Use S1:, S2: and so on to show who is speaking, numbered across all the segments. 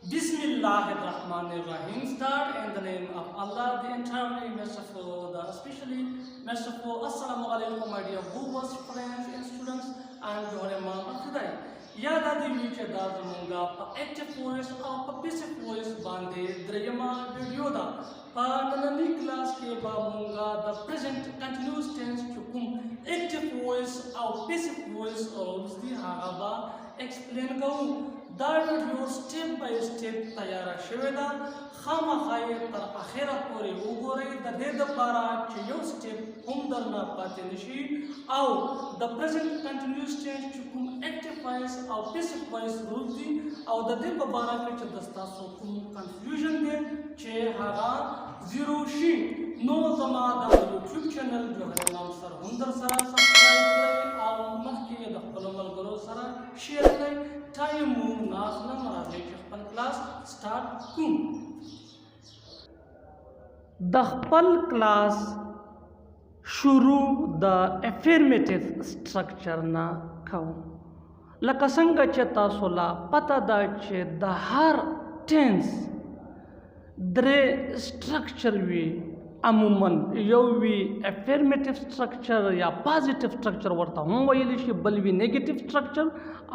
S1: Bismillahirrahmanirrahim. Start in the name of Allah, the eternally merciful, the especially merciful. Assalamu alaikum, my dear viewers, friends, and students. I am your Imam Afidai. Yada di vice da zamunga pa active voice or pa passive voice bande drayama video da pa nanani class ke ba munga the present continuous tense chukum active voice or passive voice or usdi hagaba explain kau da video step by step tayara sheveda khama khaye tar akhira pore ugore da de para che step hum darna pate nishi au the present continuous tense chukum active voice or passive voice rusdi au da de bara ke che dasta so kum confusion de che haga zero shi no zama da YouTube channel jo hai naam sar hundar sara subscribe kare au mahki da kalamal garo sara share kare time move nasna maraje khpal class start kum the khpal class shuru the affirmative structure na khau laka sanga che taso la pata da che the har tense dre structure wi amuman yo wi affirmative structure ya positive structure warta hum wayli shi balwi negative structure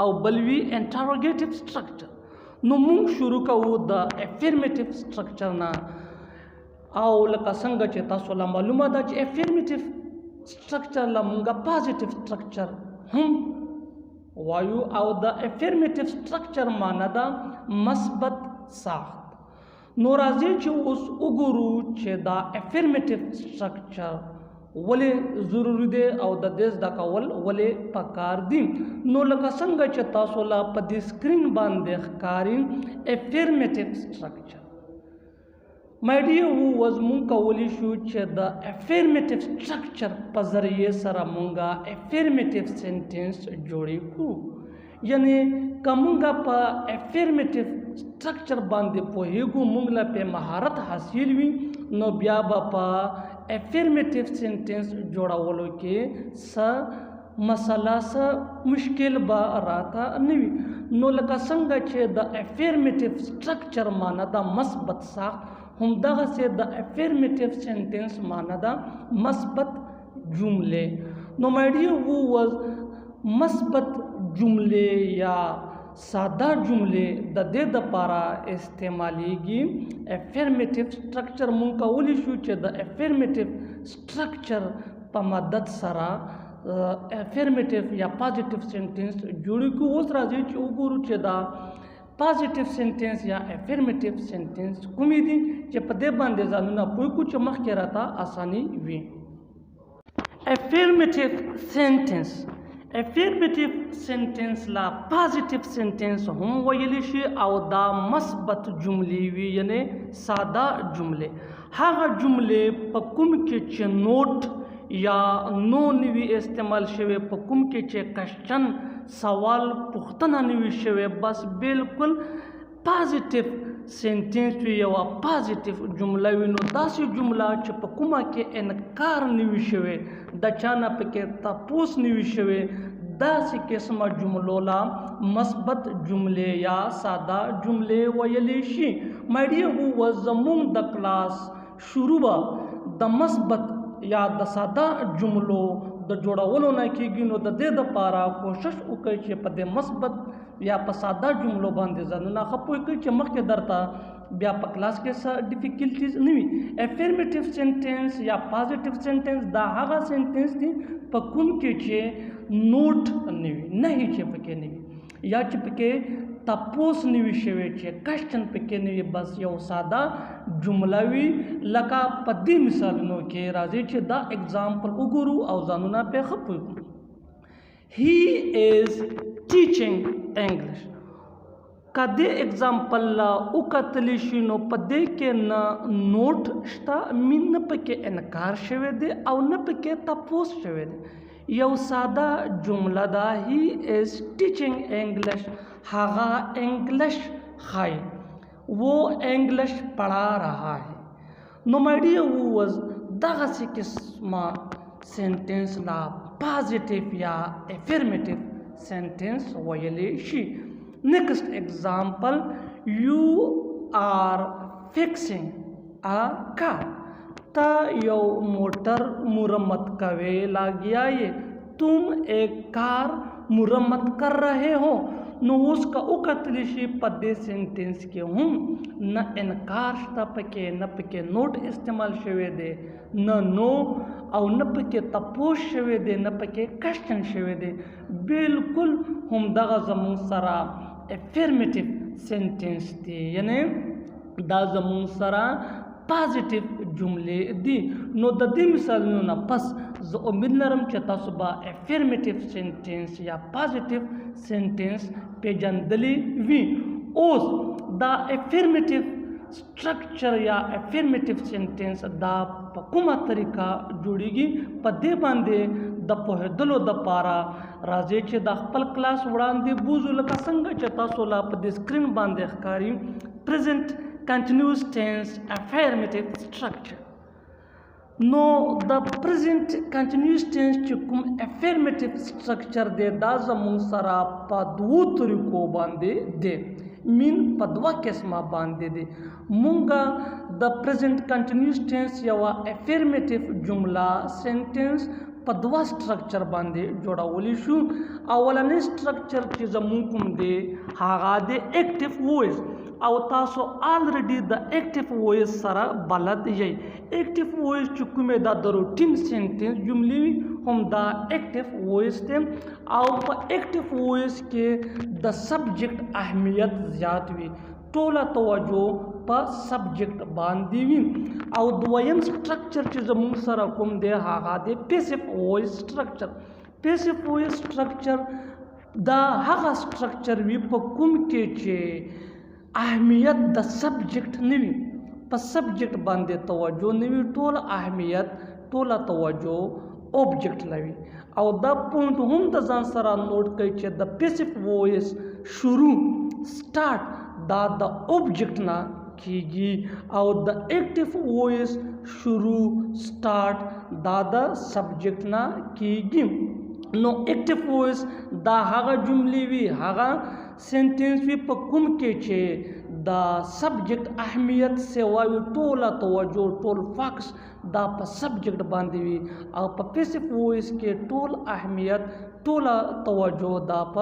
S1: au balwi interrogative structure no mung shuru ka wo the affirmative structure na au laka sanga che taso la maluma da che affirmative structure la munga positive structure hum wayu au the affirmative structure manada masbat saht नोराजी चे उस उगुरु चे दा affirmative structure वले जरूरी दे और द देश दा कावल वले पकार दी नो लका संग चे तासोला पदी स्क्रीन बांधे कारी affirmative structure my dear who was munka wali shu चे द affirmative structure पजरिए सरा मुंगा affirmative sentence जोड़ी को यानी कमुंगा पा affirmative structure बांधे पोहेगु मुंगला पे महारत हासिल हुई नो ब्याबा पा affirmative sentence जोड़ा वालों के सा मसाला सा मुश्किल बा राता नहीं नो लका संगा चे द affirmative structure माना दा मस्बत साख हम दगा से द affirmative sentence माना दा मस्बत जुमले नो my dear who was मस्बत जुमले या सादा जुमले द दे द पारा इस्तेमालीगी affirmative structure मुंका उली शूचे द affirmative structure पा मदद सरा affirmative या positive sentence जुड़ी को उस राजी चे उगुरु चे दा positive sentence या affirmative sentence कुमीदी चे पदे बांधे जानुना पुई कुछ मख के रहता आसानी we affirmative sentence affirmative sentence la positive sentence हम वयलिशी आउ दा मस्बत जुमले वी यानी सादा जुमले हाँ जुमले पकुम के चे नोट या नो निवी इस्तेमाल शवे पकुम के चे क्वेश्चन सवाल पुख्तना निवी शवे बस बिल्कुल पॉजिटिव सेंटेंस वी या पॉजिटिव जुमला वी नो दासी जुमला चे पकुमा के इनकार निवी शवे दचाना पे के तापूस निवी शवे दासी किस्म जुमलोला मस्बत जुमले या सादा जुमले वयलिशी my dear who was among the class शुरुबा द मस्बत या द सादा जुमलो द जोड़ा वलो ना की गिनो द दे द पारा कोशिश उके चे पदे मस्बत या प सादा जुमलो बांधे जानना खपो के चे मख के दरता ब्या प क्लास के सा डिफिकल्टीज नहीं affirmative sentence या positive sentence दा हागा सेंटेंस थी पकुम के चे नोट नहीं चे पके नहीं या चे पके तपोस निवी शेवे चे क्वेश्चन पके नहीं बस यो सादा जुमलावी लका पद्दी मिसाल नो के राजी चे दा एग्जांपल उगुरु औ जानुना पे खपु he is teaching English कदे एग्जांपल ला उकतलिशिनो पदे के न नोट शता मिन पके इनकार शेवे दे औ न पके तपोस शेवे दे यौ सादा जुमला दा ही इज टीचिंग इंग्लिश हागा इंग्लिश खाई वो इंग्लिश पढ़ा रहा है नो माय डियर वो वाज दगा से किस्मा सेंटेंस ला पॉजिटिव या affirmative sentence वयले she Next example, you are fixing a car. ता यो मोटर मुरम्मत कवे लागिया ये, तुम एक कार मुरम्मत कर रहे हो. नो उसका उकतलिशी पदे सेंटेंस के हूँ न इनकार शता पके न पके नोट इस्तेमाल शवे दे न नो और न पके तपोश शवे दे न पके क्वेश्चन शवे दे. बिल्कुल हम दगा जमून सरा एफर्मेटिव सेंटेंस दी, यानी दा जमून सरा पॉजिटिव जुमले दी. नो ददी मिसाल ना पस जो उम्मीद नरम चता सुबह एफर्मेटिव सेंटेंस या पॉजिटिव सेंटेंस पे जनदली वी ओस द एफर्मेटिव स्ट्रक्चर या एफर्मेटिव सेंटेंस दा पकुमा तरीका जुड़ेगी पदे बांधे द पोहदलो द पारा राजे चे द खपल क्लास उड़ान दे बूजुल का संग चता सोला पदे स्क्रीन बांधे खकारी present continuous tense affirmative structure. No, the present continuous tense chukum affirmative structure de da zamung sara padwu turiko bande de min padwa kesma bande de munga the present continuous tense yawa affirmative jumla sentence padwa structure bande joda woli shu awalane structure ki zamung kum de haga de active voice और तासो already the active voice सारा बलद ये active voice चुकु में the routine sentence जुमली हम the active voice थे और active voice के द सब्जेक्ट अहमियत ज़्यादा हुई टोला तवज्जो पर सब्जेक्ट बांधी हुई और द्वयम स्ट्रक्चर चीज़ मुंग सारा कुम दे हागा दे passive voice structure. Passive voice structure द हागा स्ट्रक्चर भी पकुम के चे अहमियत द सब्जेक्ट निवी पर सब्जेक्ट बांधे तवज्जो निवी टोल अहमियत टोला तवज्जो ऑब्जेक्ट लवी और द पॉइंट हम द जान सरा नोट कइचे द पैसिव वॉइस शुरू स्टार्ट द ऑब्जेक्ट ना कीगी और द एक्टिव वॉइस शुरू स्टार्ट द सब्जेक्ट ना कीगी. नो एक्टिव वॉइस द हागा जुमली भी हागा सेंटेंस भी पकुम के चे द सब्जेक्ट अहमियत से वायु टोला तवज्जो टोल फक्स द प सब्जेक्ट बांधी हुई और पैसिव वॉइस के टोल अहमियत टोला तवज्जो द प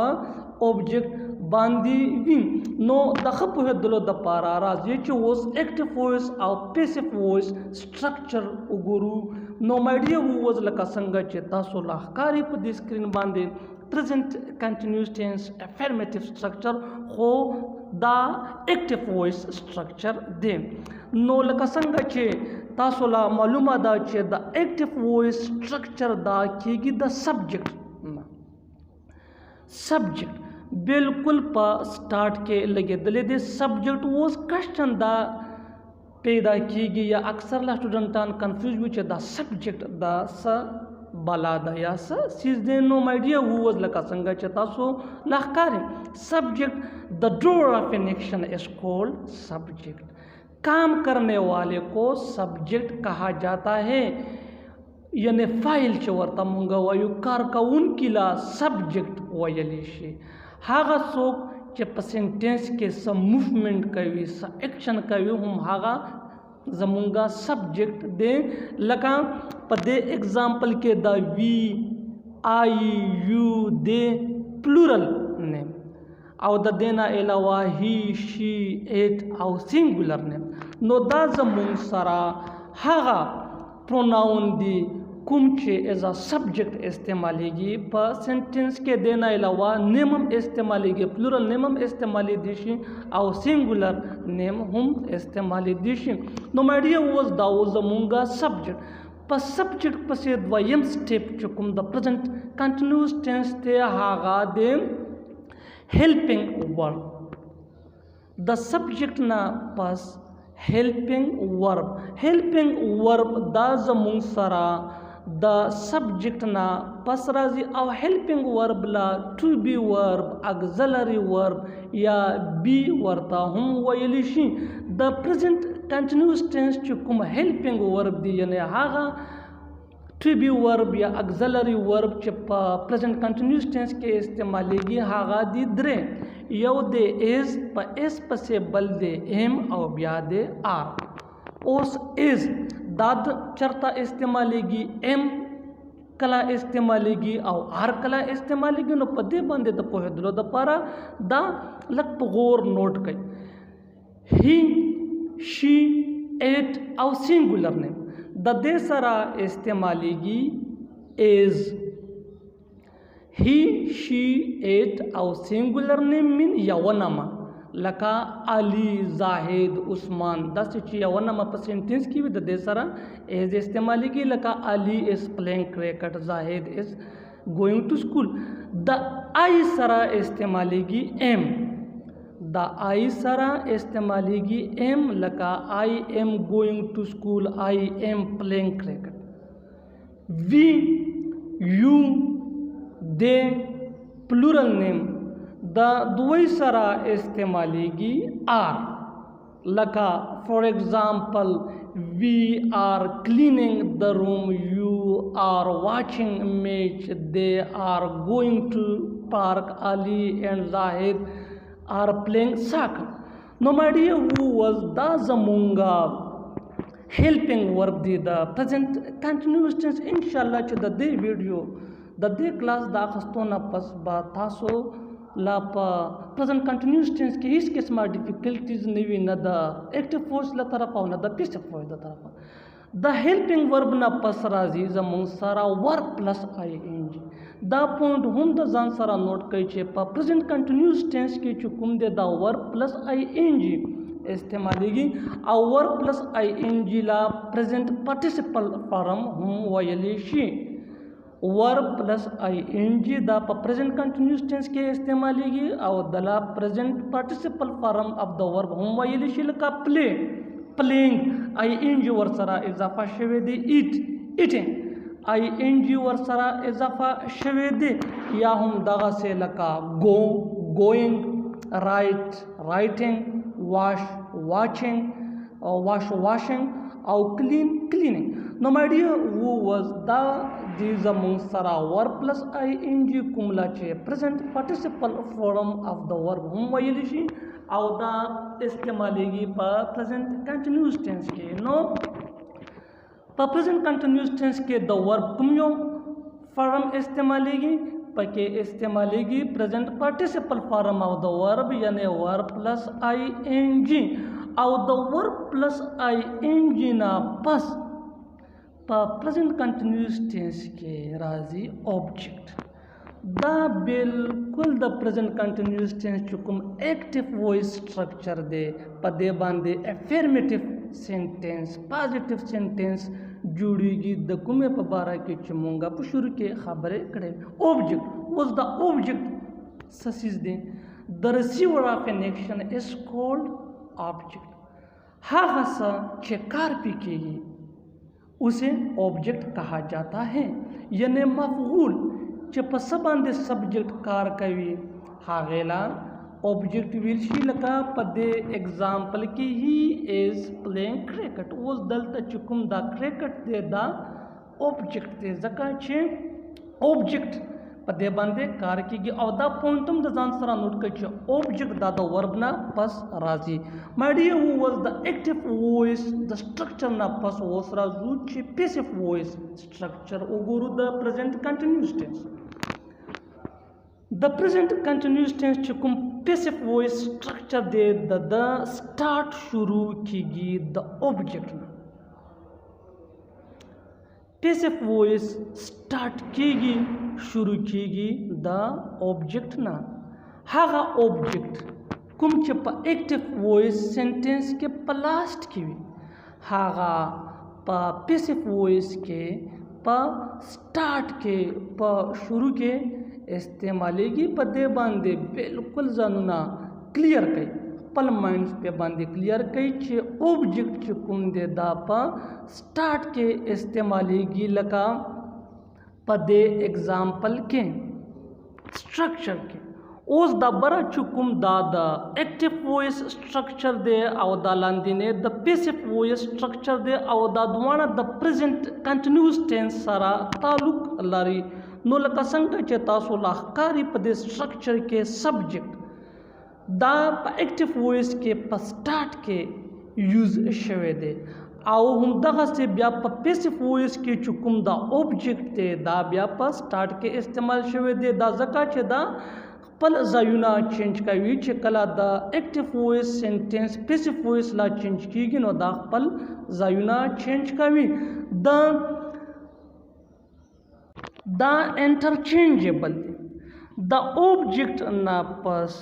S1: ऑब्जेक्ट बांधी हुई. नो दखप है दलो द पारा राज ये वोस एक्टिव वॉइस और पैसिव वॉइस स्ट्रक्चर उगुरु नो माइडिया वोज लका संग चेता सोला कारी प स्क्रीन बांधे present continuous tense affirmative structure हो the active voice structure दे. नो लका संग चे तासोला मालूमा दा चे the active voice structure दा कीगी the subject बिल्कुल पा स्टार्ट के लगे दले दे सब्जेक्ट वो क्वेश्चन दा पैदा कीगी या अक्सर ला स्टूडेंटान कंफ्यूज भी चे द सब्जेक्ट द स balada ya sa sizde no idea who was laka sanga cheta so lahkari subject the doer of an action is called subject. काम करने वाले को सब्जेक्ट कहा जाता है यानी फाइल चवरता मुंगा वायु कार का उनकिला सब्जेक्ट वयलिशी हागा सोक चे सेंटेंस के सब मूवमेंट कवी स एक्शन कवी हम हागा जमुंगा सब्जेक्ट दे लका पदे एग्जाम्पल के द we I you they plural name और द देना अलावा ही शी एट और सिंगुलर नेम. नो दा जमुंग सरा हागा प्रोनाउन दी कुमचे एज अ सब्जेक्ट इस्तेमालेगी पर सेंटेंस के देना अलावा नेमम इस्तेमालेगी प्लूरल नेमम इस्तेमाली दिशी और सिंगुलर नेम हम इस्तेमाली दिशी. नो माइडिया वोज दाओ जमुंगा सब्जेक्ट पर सब्जेक्ट पसे द्वयम स्टेप चुकुम द प्रेजेंट कंटिन्यूस टेंस ते हागा दे हेल्पिंग वर्ब द सब्जेक्ट ना पस हेल्पिंग वर्ब दा जमुंग सरा द सब्जेक्ट ना पसराजी और हेल्पिंग वर्ब ला to be verb auxiliary verb या बी वर्ता हम वयलिशी द प्रेजेंट कंटिन्यूस टेंस चुकुम हेल्पिंग वर्ब दी यानी हागा टू बी वर्ब या ऑक्सिलरी वर्ब चे प्रेजेंट कंटिन्यूस टेंस के इस्तेमालेगी हागा दी द्रे यौ दे इज प एस पसे बल दे एम और ब्या दे आर ओस इज दाद चरता इस्तेमालेगी एम कला इस्तेमालेगी और आर कला इस्तेमालेगी नो पदे बंदे द पोहे दलो द पारा दा लक पगोर नोट कई ही शी एट और सिंगुलर नेम द दे सरा इस्तेमालेगी इज ही शी एट और सिंगुलर नेम मीन यवनमा लका अली जाहिद उस्मान दस यवनमा पर सेंटेंस की भी दे सरा एज इस्तेमाल की लका Ali is playing cricket Zahid is going to school द आई सरा इस्तेमालेगी एम द आई सरा इस्तेमालेगी एम लका I am going to school I am playing cricket we you they plural name द दुई सरा इस्तेमालेगी आर लका for example we are cleaning the room you are watching match they are going to park Ali and Zahid are playing soccer no matter who was the zamunga helping verb the present continuous tense inshallah ch the day video the day class da khastona pas ba taso la pa present continuous tense ke is kisma difficulties nevi na the active force la tarafa na the passive voice da tarafa the helping verb na pas razi zamung sara verb plus ing da point hum da zan sara note kai che pa present continuous tense ke chukum de da verb plus ing इस्तेमालेगी और verb plus ing ला present participle form हम वयली she verb plus ing दा present continuous tense के इस्तेमालेगी और दला present participle form of the verb हम वयली शी का प्ले प्लेइंग ing वर सरा इजाफा शवे दे ईट ईटिंग ing वर सरा इजाफा शवे दे या हम दगा से लका गो going right writing wash washing or washing or cleaning no matter who was these among sara verb plus ing kumla che present participle form of the verb hum waylishi aw da istemalegi pa present continuous tense ke no pa present continuous tense ke the verb kumyo form istemalegi पके इस्तेमालेगी present participle form of the verb यानी verb plus ing और द verb plus ing ना पस present continuous tense के राजी object द बिल्कुल द प्रेजेंट कंटिन्यूस टेंस चुकुम एक्टिव वॉइस स्ट्रक्चर दे पदे बांधे एफर्मेटिव सेंटेंस पॉजिटिव सेंटेंस जुड़ेगी द कुमे पबारा के चमूंगा पुशुर के खबरे करे ऑब्जेक्ट वाज द ऑब्जेक्ट ससीज दे the receiver of an action is called object हा हसा चेकार पीकेगी उसे ऑब्जेक्ट कहा जाता है यानी मफऊल चपसबांदे सब्जेक्ट कार कवि हागेला ऑब्जेक्ट विल शीलका पदे एग्जाम्पल की ही इज प्लेइंग क्रिकेट उस दलता चुकुम दा क्रिकेट दे दा ऑब्जेक्ट दे जका छे ऑब्जेक्ट पदे बंदे कार की गी औदा पॉइंटम द आंसर नोट कछ ऑब्जेक्ट दा द वर्ब ना पस राजी माय डियर हु वाज द एक्टिव वॉइस द स्ट्रक्चर ना पस वॉस राजू छे पैसिव वॉइस स्ट्रक्चर ओगुरु द present continuous tense The present continuous tense चुकुम passive voice structure दे द start शुरू कीगी the object ना passive voice start कीगी शुरू कीगी the object ना हागा object कुम चपा active voice sentence के past की भी हागा पा passive voice के पा start के पा शुरू के इस्तेमालेगी पदे बांधे बिल्कुल जानना क्लियर कई पल माइंड्स पे बांधे क्लियर कई छे ऑब्जेक्ट चुकुम दे दापा स्टार्ट के इस्तेमालेगी लका पदे एग्जाम्पल के स्ट्रक्चर के ओस द बरा चुकुम दादा एक्टिव वॉइस स्ट्रक्चर दे और दालांदिने द पैसिव वॉइस स्ट्रक्चर दे और दादवाना द प्रेजेंट कंटिन्यूअस टेंस सारा ताल्लुक लारी नो लका संग चेता सोला कारी पदे स्ट्रक्चर के सब्जेक्ट دا په اکټیو وایس کې په سٹارټ کې یوز شوی دی او همدغسې بیا په پیسیو وایس کې چې کوم دا اوبجیکټ دی دا بیا په سٹارټ کې استعمال شوی دی. دا ځکه چې دا خپل ځایونه چینج کوي چې کله د اکټیو وایس سنټنس پیسیو وایس لا چینج کیږي نو دا خپل ځایونه چینج کوي. دا انټرچینجبل دی. د اوبجیکټ نه پس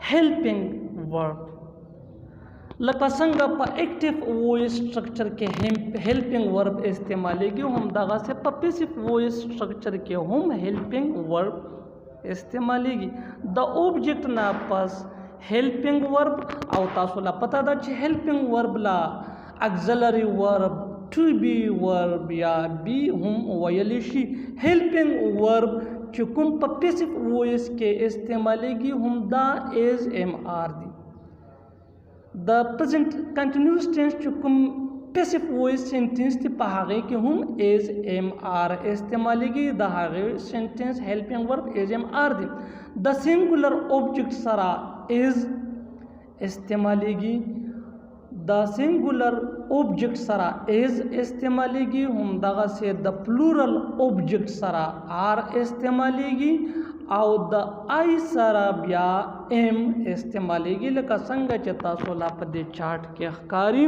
S1: هیلپینګ ورب لکه څنګه په اکټیو وایس سټرکچر کې هیلپینګ ورب استعمالیږي همدغسې په پیسیو وایس سټرکچر کې هم هیلپینګ ورب استعمالیږي. د اوبجیکټ نه پس هیلپینګ ورب او تاسو لا پته ده چې هیلپینګ ورب لا اگزلری ورب ټو بی ورب یا بی هم ویلی شي. هیلپینګ ورب چې کوم په پیسیو وایس کې استعمالیږي هم دا ایز ایم آر دی. د پرزنٹ کنټینیوس ټینس چې کوم پیسیو وایس سنټنس دی په هغې کې هم ایز ایم آر استعمالیږي. د هغې سنټنس هیلپینګ ورب ایز ایم آر دی. د سنګولر اوبجیکټ سره ایز استعمالیږي. د سنګولر اوبجیکټ سره ایز استعمالیږي همدغسې د پلورل اوبجیکټ سره آر استعمالیږي او د آی سره بیا ایم استعمالیږي لکه څنګه چې تاسو لا په دې چارټ کې ښکاري.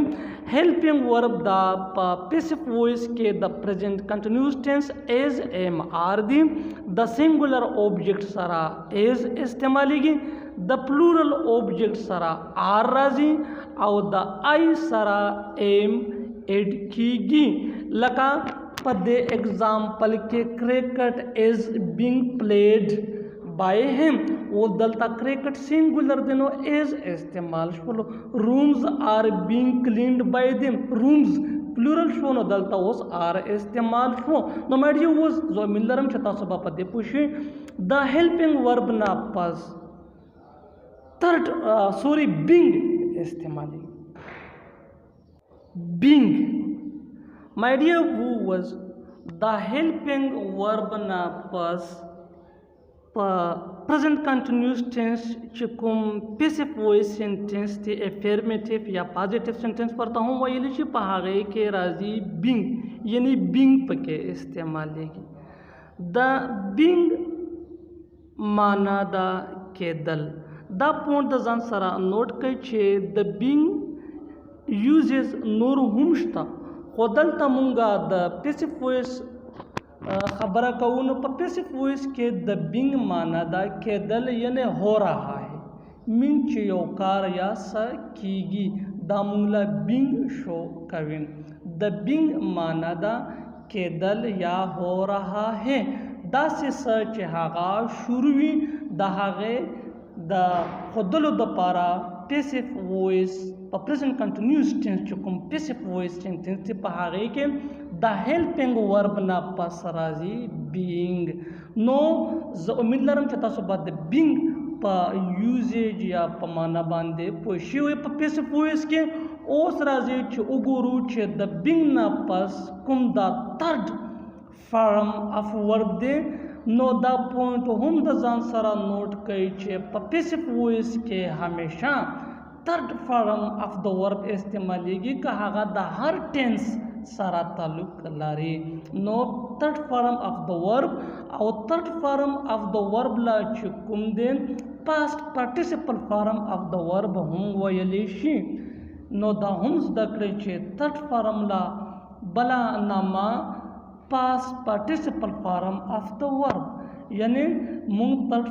S1: هیلپینګ ورب دا په پیسیو وایس کې د پرزنٹ کنټینیوس ټینس ایز ایم آر دی. د سنګولر اوبجیکټ سره ایز استعمالیږي. د پلورل اوبجیکټ سره آر راځي او د آی سره ایم ایډ کیږي. لکه په دې اگزامپل کې کرکٹ از بینگ پلیڈ بائی ہم وہ دلتا کرکٹ سنگولر دنو ایز استعمال شولو. رومز آر بینگ کلینڈ بائی دم رومز پلورل شو نو دلتا اوس آر استعمال شو. نو میڈی اوس زو ملرم چې تاسو به په دې پوه شئ. د هیلپینګ ورب نه پس بینگ استعمالی. بینگ my dear viewers the helping verb na pas present continuous tense چې کوم passive voice sentence دی affirmative یا positive sentence ورته هم ویلی شي په هغې کې راځي being یعنی being پکې استعمالیږي. د being معنا دا کېدل. دا پوینټ د ځان سره نوٹ کړئ چې د being uses نور هم شته خو دلته مونږه د پیسیو وایس خبره کوو. نو په پیسیو وایس کې د بینگ معنا دا کېدل یعنی ہو رہا ہے. مین چې یو کار یا څه کیږي دا مونږ له بینگ شو کوي. د بینگ معنا دا کېدل یا ہو رہا ہے. داسې څه چې هغه شروع وي د هغې د ښودلو دپاره پیسیو وایس په پرزنٹ کنټینیوس ټینس چې کوم پیسیو وایس سنټنس دی په هغې کې د هیلپینګ ورب نه پس راځي بینګ. نو زه امید لرم چې تاسو به د بینګ په یوزیج یا په معنا باندې پوه شوي. په پیسیو وایس کې اوس راځي چې وګورو چې د بینګ نه پس کوم دا تھرډ فارم اف ورب دی. نو دا پوینټ هم د ځان سره نوٹ کړئ چې په پیسیو وایس کې همیشه تھرڈ فارم اف د ورب استعمالیږي که هغه د هر ټینس سره تعلق لري. نو تھرڈ فارم اف د ورب او تھرڈ فارم اف د ورب لا چې کوم دی پاسٹ پارټیسپل فارم اف د ورب هم ویلی شي. نو دا هم زده کړئ چې تھرڈ فارم لا بلا نامه پاسٹ پارټیسپل فارم اف د ورب یعنی مونږ تھرڈ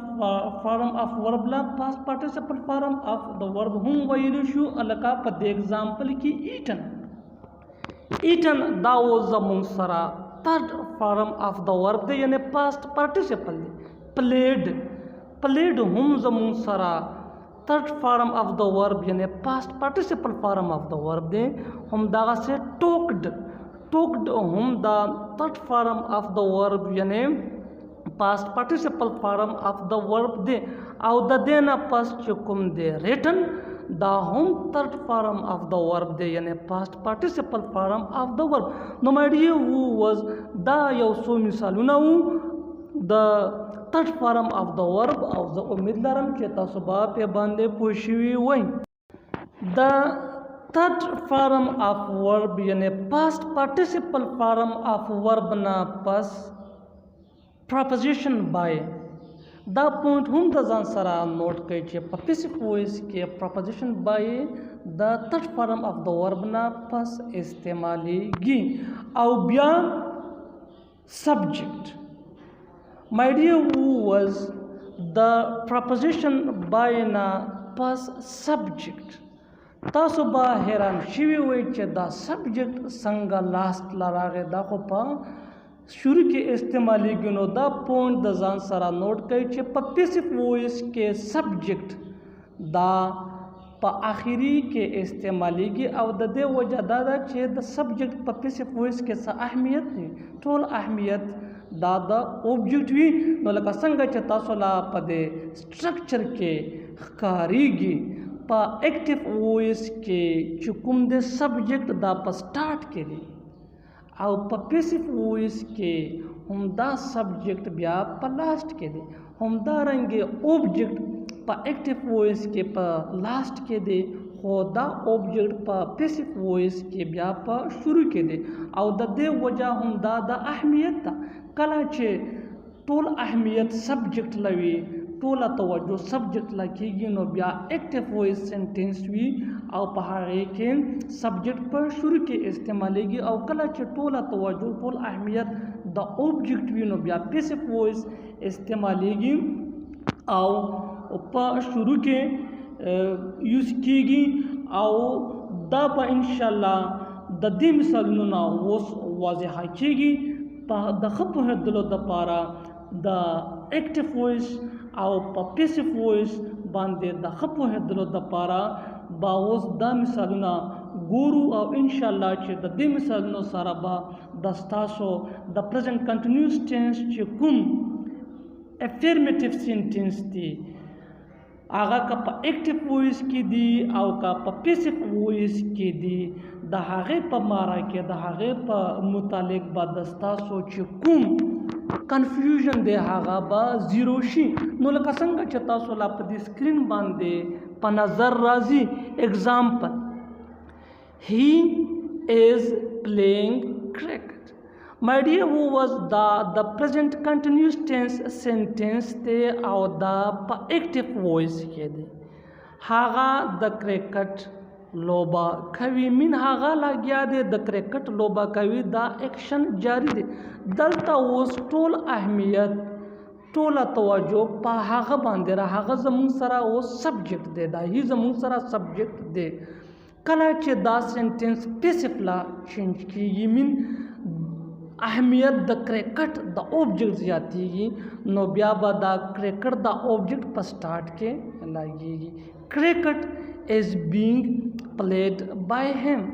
S1: فارم اف ورب لا پاسٹ پارټیسپل فارم اف د ورب هم ویلی شو. لکه په دې اگزامپل کې ایټن دا اوس زمونږ سره تھرڈ فارم اف د ورب دی یعنی پاسٹ پارټیسپل دی. پلیډ هم زمونږ سره تھرڈ فارم اف د ورب یعنی پاسٹ پارټیسپل فارم اف د ورب دی. همدغسې ټوکډ هم دا تھرڈ فارم اف د ورب یعنی پاسٹ پارټیسپل فارم اف د ورب دی. او د دې نه پس چې کوم دی ریټن دا هم تھرڈ فارم اف د ورب دی یعنی پاسٹ پارټیسپل فارم اف د ورب. نو مای ډیر ویورز دا یو څو مثالونه وو the third form of the verb او زه امید لرم چې تاسو به په باندې پوه شوي وئ. The third form of verb یعنی past participle form of verb نه پس preposition by دا پوینټ هم د ځان سره نوٹ کړئ چې په پیسیو وایس کې preposition by د third form of the verb نه پس استعمالیږي او بیا subject. My dear, who was the preposition by na pas subject. تاسو به حیران شوي وئ چې دا سبجیکټ څنګه لاست لراغې دا خو په شروع کې استعمالیږي. نو دا پوینټ د ځان سره نوٹ کړئ چې په پیسیو وایس کې سبجیکټ دا په آخري کې استعمالیږي او د دې وجه دا ده چې د سبجیکټ په پیسیو وایس کې څه اهمیت دی. ټول اهمیت دا د اوبجیکټ وي. نو لکه څنګه چې تاسو لا په دې سټرکچر کې ښکاریږي په ایکټیو وایس کې چې کوم د سبجیکټ دا په سٹارټ کې دی او په پیسیو وایس کې همدا سبجیکټ بیا په لاست کې دی. همدارنګه اوبجیکټ په ایکټیو وایس کې په لاست کې دی خو دا اوبجیکټ په پیسیو وایس کې بیا په شروع کې دی او د دې وجه هم دا د اهمیت ده. کله چې ټول اهمیت سبجیکټ لوي ټوله توجه سبجیکټ لا کېږي نو بیا ایکټیو وایس سینټینس وي او په هغې کې سبجیکټ په شروع کې استعمالیږي او کله چې ټوله توجه ټول اهمیت د اوبجیکټ وي نو بیا پیسیو وایس استعمالیږي او په شروع کې یوز کېږي او دا به انشاءالله د دې مثالونو نه اوس واضحه کېږي. په د ښه پوهېدلو دپاره د ایکټیو وایس او په پیسیو وایس باندې د ښه پوهېدلو دپاره به اوس دا مثالونه ګورو او انشاءالله چې د دې مثالونو سره به د ستاسو د پرزنټ کنټینیوس ټینس چې کوم افرمیټیو سینټینس دی هغه که په ایکټیو وایس کې دی او که په پیسیو وایس کې دی د هغې په ماره کې د هغې په متعلق به د ستاسو چې کوم کنفیوژن دی هغه به زیرو شي. نو لکه څنګه چې تاسو لا په دې سکرین باندې په نظر راځي اگزامپل he is playing cricket. My dear, who was the present continuous tense sentence دی او دا په ایکټیو وایس کې دی. هغه د کرکټ لوبه کوي مین هغه لګیا دی د کرکټ لوبه کوي دا ایکشن جاری دی. دلته اوس ټول اهمیت ټوله توجه په هغه باندې را هغه زموږ سره اوس سبجیکټ دی دا هی زموږ سره سبجیکټ دی. کله چې دا سینټینس پیسیو لا چینج کېږي مین اهمیت د کرکټ د اوبجیکټ زیاتېږي نو بیا به دا کرکټ د اوبجیکټ په سٹارټ کې لګېږي. کرکټ از بینګ پلیډ بای him.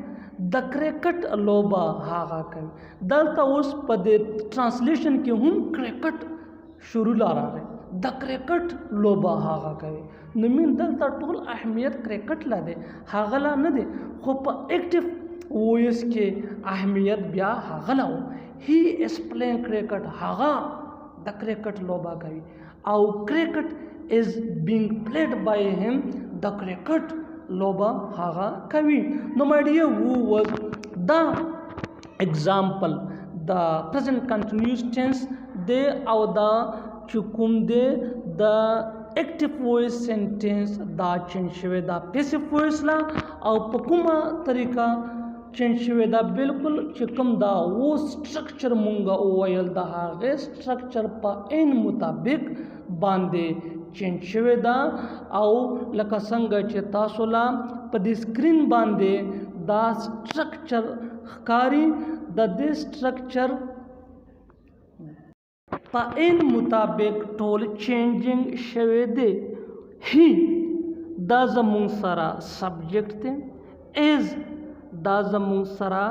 S1: د کرکټ لوبه هغه کوي. دلته اوس په دې ټرانسلیشن کې هم کرکټ شروع راغی د کرکټ لوبه هغه کوي. نو مین دلته ټول اهمیت کرکټ لا دی هغه لا نه دی خو په ایکټیو وایس کې اهمیت بیا هغه لا و. he is playing cricket هغه د کرکټ لوبه کوي او کرکټ is being played by him د کرکټ لوبه هغه کوي. نو my dear, who was the example د present continuous tense دی او دا چې کوم دی د ایکټیو وایس سینټینس دا چینج شوی دا پیسیو وایس لا او په کومه طریقه چینج شوی دا بالکل چې کوم دا و سټرکچر مونږ وویل د هغې سټرکچر په عین مطابق باندې چینج شوی دا او لکه څنګه چې تاسو لا په دې سکرین باندې دا سټرکچر ښکاري د دې سټرکچر په عین مطابق ټول چینجنګ شوی دی. هی دا زموږ سره سبجیکټ دی. از دا زموږ سره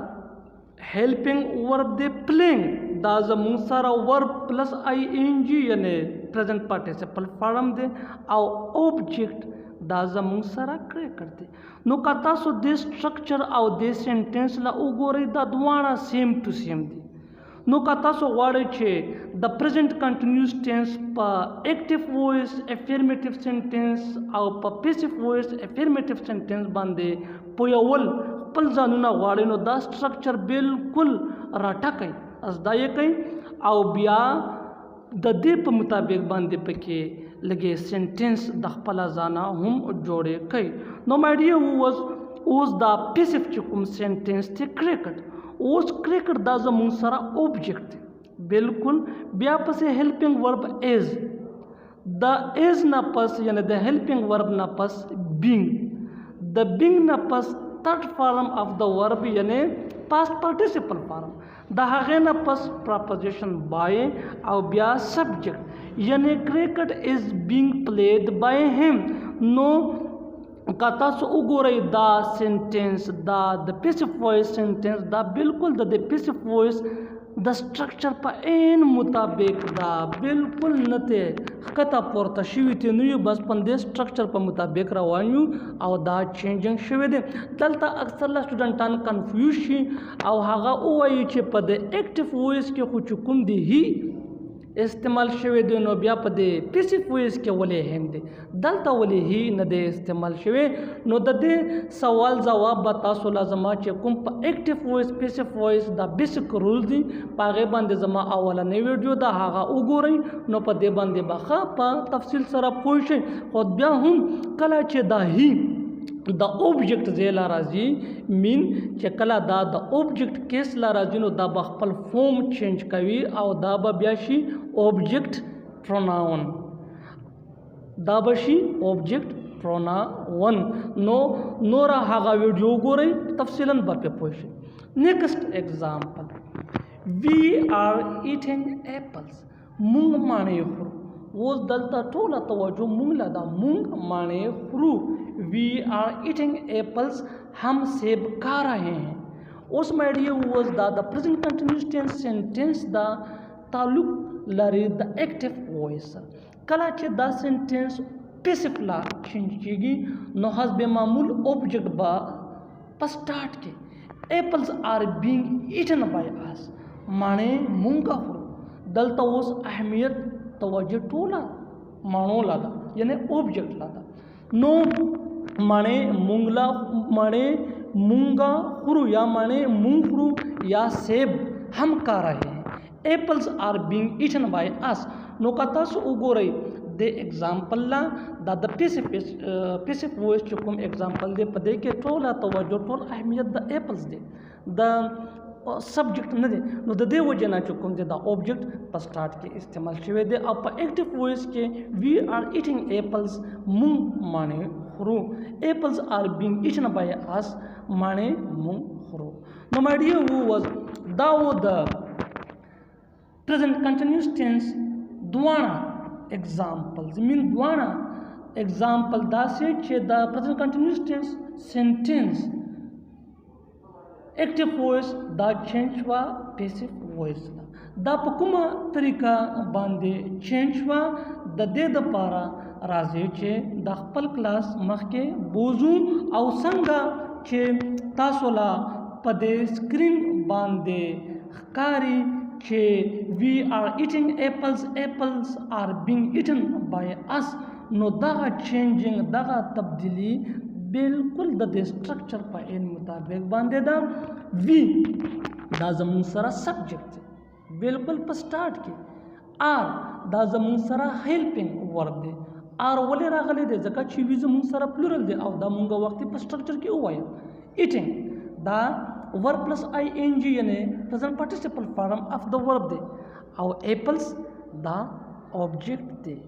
S1: هیلپینګ ورب دی. پلینګ دا زموږ سره ورب پلس آئی این جی یعنی پریزنٹ پارټیسپل فارم دی او اوبجیکټ دا زموږ سره کرکټ دی. نو که تاسو دې سټرکچر او دې سینټینس لا وګورئ دا دواړه سیم ټو سیم دي. نو که تاسو غواړئ چې د پریزنټ کنټینیوس ټینس په ایکټیو وایس افرمیټیو سنټنس او په پیسیو وایس افرمیټیو سنټنس باندې پویول خپل ځانونه غواړئ نو دا سټرکچر بالکل راټکئ ازدا یې کوئ او بیا د دې په مطابق باندې پکې لګې سنټنس د خپل ځانه هم جوړې کوي. نو مای ډیر ووز اوس دا پیسیو چې کوم سنټنس دی کرکټ اوس کرکټ دا زموږ سره اوبجیکټ دی بالکل بیا پسې هیلپینګ ورب ایز د ایز نه پس یعنی د هیلپینګ ورب نه پس بینګ د بینګ نه پس third form of the verb یعنی past participle form د هغې نه پس preposition by او بیا subject یعنی cricket is being played by him. نو که تاسو وګورئ دا سنټنس دا د پیسیو وایس سنټنس دا بالکل د پیسیو وایس د سټرکچر په عین مطابق دا بالکل نه دی ښکته پورته شوي دی نو یو بس په دې سټرکچر په مطابق روان یو او دا چینجنګ شوی دی. دلته اکثر له سټوډنټان کنفیوز شي او هغه ووایي چې په د ایکټیو وایس کې خو چې کوم دی هی استعمال شوی دی نو بیا په دې پیسیو وایس کې ولې هم دی دلته ولې هی نه دی استعمال شوی. نو د دې سوال جواب به تاسو لازمه چې کوم په ایکټیو وایس پیسیو وایس دا بیسیک رول دی په هغې باندې زما اولنۍ ویډیو ده هغه وګورئ نو په دې باندې به ښه په تفصیل سره پوه شئ. خو بیا هم کله چې دا هی د اوبجیکټ ځای لا راځي مین چې کله دا د اوبجیکټ کیس لا راځي نو دا به خپل فورم چینج کوي او دا به بیا شي اوبجیکټ پروناون دا به شي اوبجیکټ پروناون. نو نوره هغه ویډیو ګورئ تفصیلا به پې پوه شئ. نیکسټ ایگزامپل وی آر ایټینګ ایپلز مونږ ماڼۍ خورو. اوس دلته ټوله توجه مونږ له دا مونږ ماڼۍ خورو وی آر ایٹنگ ایپلز ہم سیب کھا رہے ہیں. اوس مائی ڈیئر ووز دا د پریزنٹ کنټینیوس ټینس سنټنس دا تعلق لري د ایکټیو وایس کله چې دا سنټنس پیسیو لا چینج کیږي نو حسب معمول اوبجیکټ با په سٹارټ کې ایپلز آر بینگ ایټن بای اس ماڼۍ مونږ خورو. دلته اوس اهمیت توجه ټوله ماڼو لا ده یعنی اوبجیکټ لا ده. نو ماڼۍ مونږه خورو یا ماڼۍ مونږ خورو یا سیب هم کھا رہے ہیں ایپلز آر بینگ ایٹن بائی اس. نو که تاسو وګورئ د ایگزامپل لا دا د پیسیو وایس چې کوم ایگزامپل دی په دې کې ټوله توجه ټول اهمیت د ایپلز دی د سبجیکټ نه دی نو د دې وجه نه چې کوم دی دا اوبجیکټ په سٹارټ کې استعمال شوی دی او په ایکټیو وایس کې وی آر ایټینګ ایپلز مونږ ماڼۍ خورو ایپلز آر بینگ ایټن بای اس ماڼۍ مونږ خورو. نو مای ډیئر ووز دا و د پریزنٹ کنټینیوس ټینس دواړه ایگزامپلز مین دواړه ایگزامپل داسې چې د پریزنٹ کنټینیوس ټینس سنټنس ایکټیو وایس دا چینج شوه پیسیو وایس دا په کومه طریقه باندې چینج شوه د دې دپاره راځي چې د خپل کلاس مخکې بوزو او څنګه چې تاسو لا په دې سکرین باندې ښکاري چې وی آر ایټینګ ایپلز آر بینګ ایټن بای اس. نو دغه چینجنګ دغه تبدیلی بالکل د دې سټرکچر په عین مطابق باندې دا وی دا زموږ سره سبجیکټ دی بالکل په سٹارټ کې آر دا زموږ سره هیلپینګ ورب دی. آر ولې راغلی دی ځکه چې وی زموږ سره پلورل دی او دا مونږ وختي په سټرکچر کې ووایو. ایټینګ دا ورب پلس آئی این جی یعنی پریزنٹ پارټیسپل فارم اف د ورب دی او ایپلز دا اوبجیکټ دی.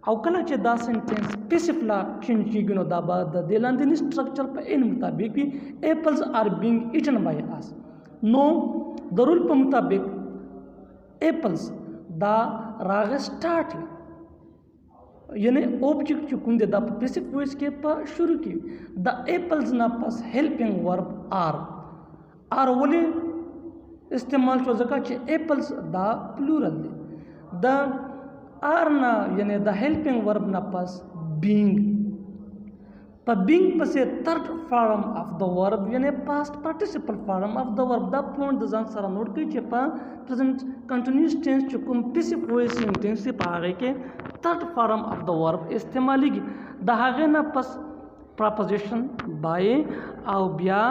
S1: او کله چې دا سنټنس پیسیو لا چینج کیږي نو دا به د دې لاندې سټرکچر په عین مطابق وي ایپلز آر بینګ ایټن بای اس. نو د رول په مطابق ایپلز دا راغی سٹارټ یعنی اوبجیکٹ چې کوم دی دا په پیسیو وایس کې په شروع کې د ایپلز نه پس هیلپینګ ورب آر ولې استعمال شو ځکه چې ایپلز دا پلورل دی د آر نه یعنی د هیلپینګ ورب نه پس بینګ په being پسې third form of the verb یعنی past participle form of the verb دا پوینټ د ځان سره نوٹ کړئ چې په present continuous tense چې کوم passive voice sentence په هغه کې third form of the verb استعمالېږي د هغې نه پس preposition by او بیا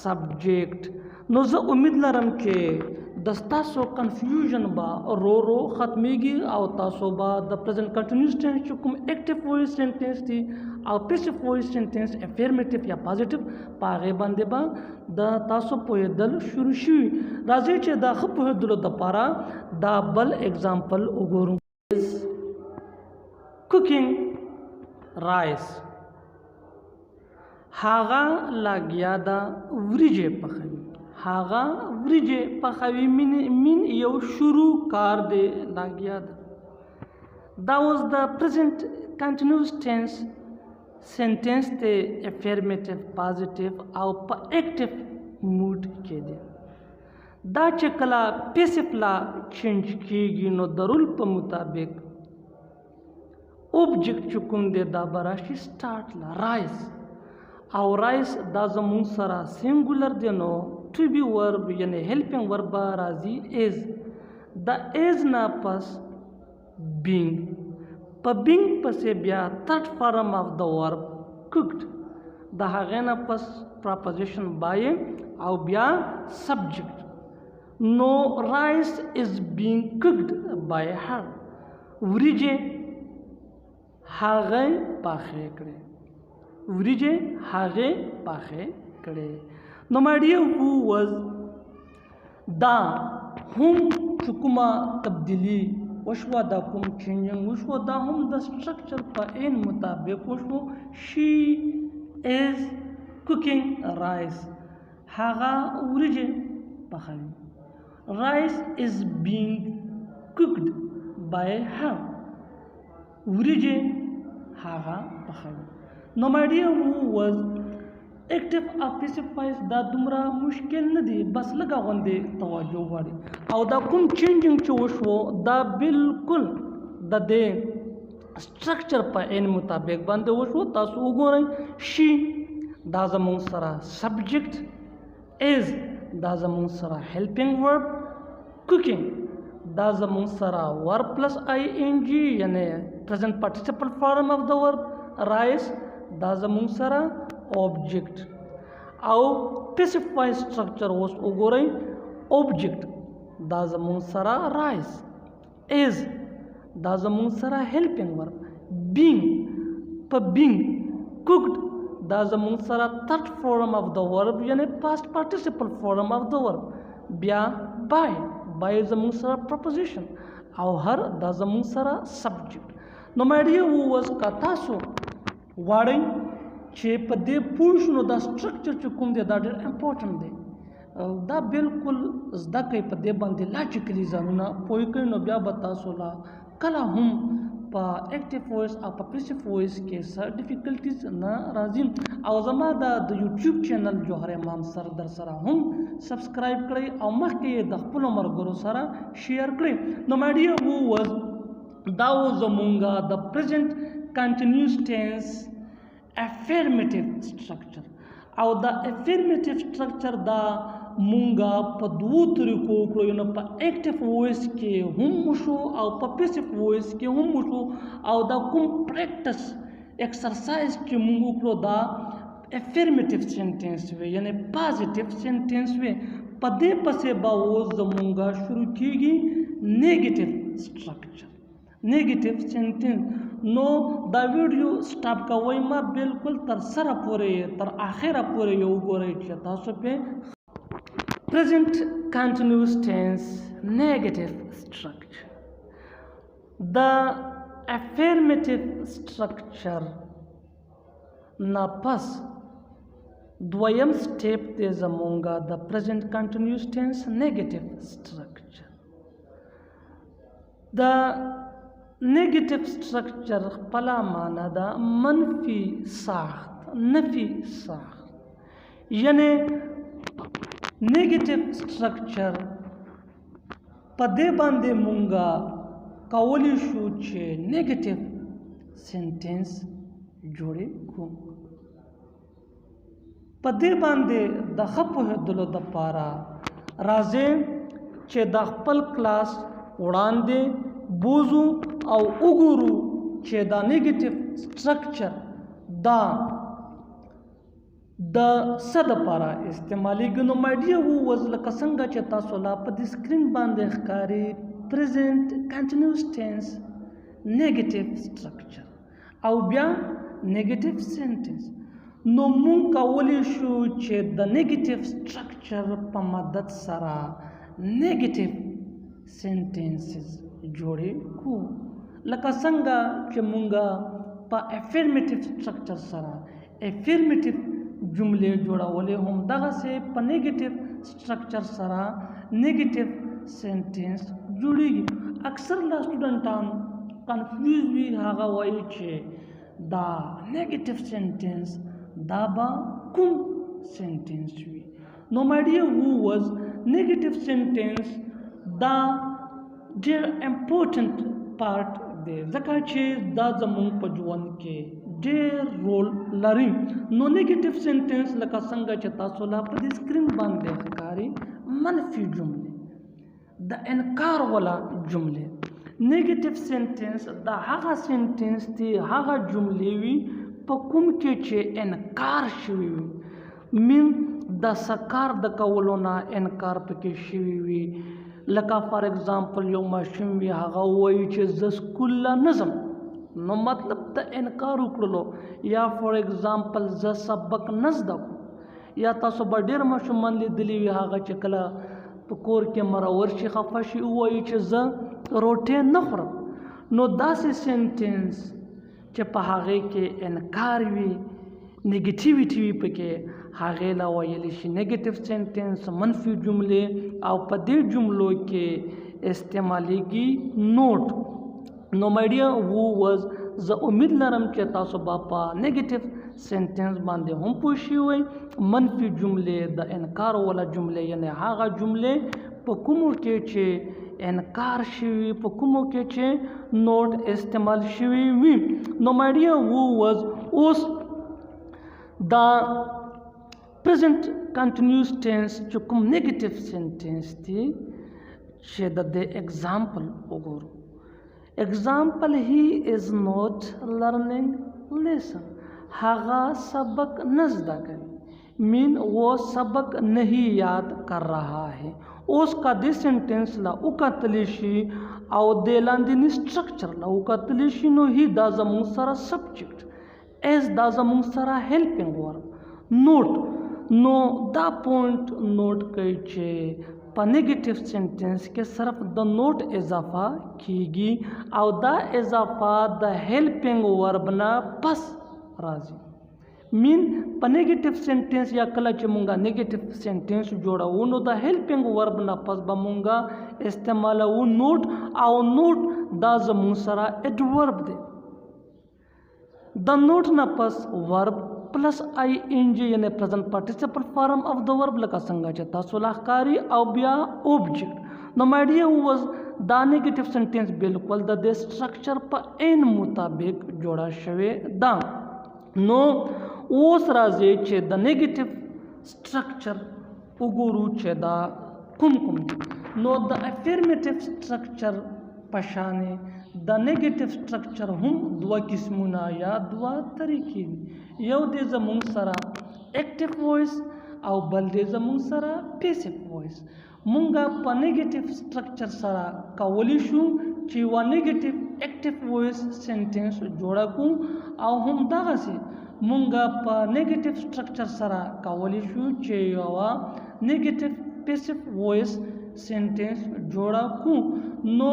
S1: subject نو زه امید لرم چې د ستاسو کنفیوژن به رو ختمیږي او تاسو به د present continuous tense چې کوم active voice sentence دي او passive voice sentence affirmative یا positive په هغې باندې به د تاسو پوهېدل شروع شوي. راځئ چې دا ښه پوهېدلو دپاره دا بل اگزامپل وګورو. cooking rice هغه لګیا ده وریجې پخوي. هغه وریجې پخوي مین یو شروع کار دی لګیا ده. دا اوس د present continuous tense sentence ته affirmative positive او په active mood کې دی. دا چې کله passive لا چینج کیږي نو د رول په مطابق object چې کوم دی دا به راشي start لا rice او rice دا زمون سره singular دی نو to be verb یعنی helping verb راځي is. د is نه پس being په being پسې بیا third form of the verb cooked د هغې نه پس preposition by او بیا subject. No rice is being cooked by her. وریجې هغې پخې کړې. وریجې هغې پخې کړې. نو my dear who was دا هم چې کومه تبدیلی وشوه دا کوم چینجنګ وشوه دا هم د سټرکچر په عین مطابق وشو. she is cooking rice هغه وریجې پخوي. rice is being cooked by her وریجې هغه پخوي. نو my dear who was active او passive voice دا دومره مشکل نه دی بس لږه غوندې توجه غواړي او دا کوم چینجنګ چې وشو دا بالکل د دې سټرکچر په عین مطابق باندې وشو. تاسو وګورئ she دا زموږ سره subject is دا زموږ سره helping verb cooking دا زموږ سره verb plus ing یعنی present participle form of the verb rice دا زموږ سره object او passive voice structure اوس وګورئ object دا زموږ سره rice is دا زموږ سره helping verb being په being cooked دا زموږ سره third form of the verb یعنی past participle form of the verb بیا by زموږ سره preposition او her دا زموږ سره subject. نو my dear who was که تاسو غواړئ چې په دې پوه شو نو دا سټرکچر چې کوم دی دا ډېر امپورټنټ دی. دا بالکل زده کوئ په دې باندې لاجیکلي ځانونه پوه کړئ نو بیا به تاسو لا کله هم په ایکټیو وایس او په پیسیو وایس کې څه ډیفیکلټیز نه راځي. او زما د یوټیوب چینل جوهر امام سر در سره هم سبسکرایب کړئ او مخکې یې د خپلو ملګرو سره شیر کړئ. نو my dear who was دا و زمونږه د present continuous tense affirmative structure او دا affirmative structure دا مونږه په دوو طریقو وکړو یعنې په active voice کې هم وشو او په passive voice کې هم وشو او دا کوم practice exercise چې مونږ وکړو دا affirmative sentence وي یعنې positive sentence وي. په دې پسې به اوس زمونږه شروع کېږي negative structure negative sentence. نو دا ویډیو سټاپ کوئ ما بالکل تر سره پورې تر آخره پورې یو وګورئ چې تاسو پې present continuous tense negative structure the affirmative structure نه پس دویم سټیپ دی زمونږه د present continuous tense negative structure. د نیگیټیو سټرکچر خپله معنا ده منفي ساخت نفي ساخت یعنی نیگیټیو سټرکچر په دې باندې مونږه کولی شو چې نیگیټیو سنټنس جوړې کړو. په دې باندې د ښه پوهېدلو دپاره راځئ چې د خپل کلاس وړاندې بوزو او وګورو چې دا نیګیټیو سټرکچر دا د څه دپاره استعمالیږي. نو مای ډیر ووز لکه څنګه چې تاسو لا په دې سکرین باندې ښکاري پریزنټ کنټینیوس ټینس نیګیټیو سټرکچر او بیا نیګیټیو سینټنس. نو مونږ کولی شو چې د نیګیټیو سټرکچر په مدد سره نیګیټیو سینټنسز جوړې کړو لکه څنګه چې مونږ په افرمیټیو سټرکچر سره افرمیټیو جملې جوړولې هم دغسې په نیګیټیو سټرکچر سره نیګیټیو سینټنس جوړېږي. اکثر لا سټوډنټان کنفیوز وي هغه وایي چې دا نیګیټیو سینټنس دا به کوم سینټنس وي. نو مای ډیر ووز نیګیټیو سینټنس دا ډېر امپورټنټ پارټ دی ځکه چې دا زموږ په ژوند کې ډېر رول لري. نو نیګیټیو سینټنس لکه څنګه چې تاسو لا په دې سکرین باندې ښکاري منفي جملې د انکار والا جملې. نیګیټیو سینټنس دا هغه سینټنس دی هغه جملې وي په کوم کې چې انکار شوی وي مین د سکار د کولو نه انکار پکې شوی وي. لکه فار ایگزامپل یو ماشوم وي هغه وایي چې زه سکول نه ځم نو مطلب د انکار وکړلو. یا فار ایگزامپل زه سبق نه زده کوم. یا تاسو به ډېر ماشومان لیدلي وي هغه چې کله په کور کې مرور شي خفه شي ووایي چې زه روټۍ نه خورم. نو داسې سینټنس چې په هغې کې انکار وي نیګیټیویټي وي پکې هغې له ویلی شي نیګیټیو سینټنس منفي جملې او په دې جملو کې استعمالیږي نوټ. نو مای ډیر ووز زه امید لرم چې تاسو به په نیګیټیو سینټنس باندې هم پوه شوئ. منفي جملې د انکار والا جملې یعنی هغه جملې په کومو کې چې انکار شوي په کومو کې چې نوٹ استعمال شوي وي. نو مای ډیر ووز اوس دا present continuous tense چې کوم نیګیټیو سینټنس دی چې د دې اگزامپل وګورو. اگزامپل هی از نوٹ لرننگ لیسن هغه سبق نه زده کوي مین وہ سبق نہیں یاد کر رہا ہے. اوس کا دې سینټنس لا وکتلی شي او د لاندې سټرکچر لا وکتلی شي نو هی دا زموږ سره سبجیکټ ایز دا زموږ سره هیلپینګ ورب نوٹ. نو دا پوینټ نوٹ کوي چې په نیګیټیو سینټنس کې صرف د نوٹ اضافه کیږي او دا اضافه د هیلپینګ ورب نه پس راځي. مین په نیګیټیو سینټنس یا کله چې مونږه نیګیټیو سینټنس جوړو نو د هیلپینګ ورب نه پس به مونږه استعمالو نوٹ او نوٹ دا زموږ سره ایڈورب دی. د نوٹ نه پس ورب پلس آئی این جی یعنی پریزنٹ پارټیسپل فارم اف د ورب لکه څنګه چې تاسو لا ښکاري او بیا اوبجیکټ. نو مای ډیر ووز دا نیګیټیو سینټنس بالکل د دې سټرکچر په عین مطابق جوړه شوې ده. نو اوس راځي چې د نیګیټیو سټرکچر وګورو چې دا کوم کوم دي. نو د افرمیټیو سټرکچر په شانې د نیګیټیو سټرکچر هم دوه قسمونه یا دوه طریقې دي. یو دی زموږ سره ایکټیو وایس او بل دی زموږ سره پیسیو وایس. مونږه په نیګیټیو سټرکچر سره کولی شو چې یوه نیګیټیو ایکټیو وایس سینټنس جوړه کړو او همدغسې مونږه په نیګیټیو سټرکچر سره کولی شو چې یوه نیګیټیو پیسیو وایس سینټنس جوړه کړو. نو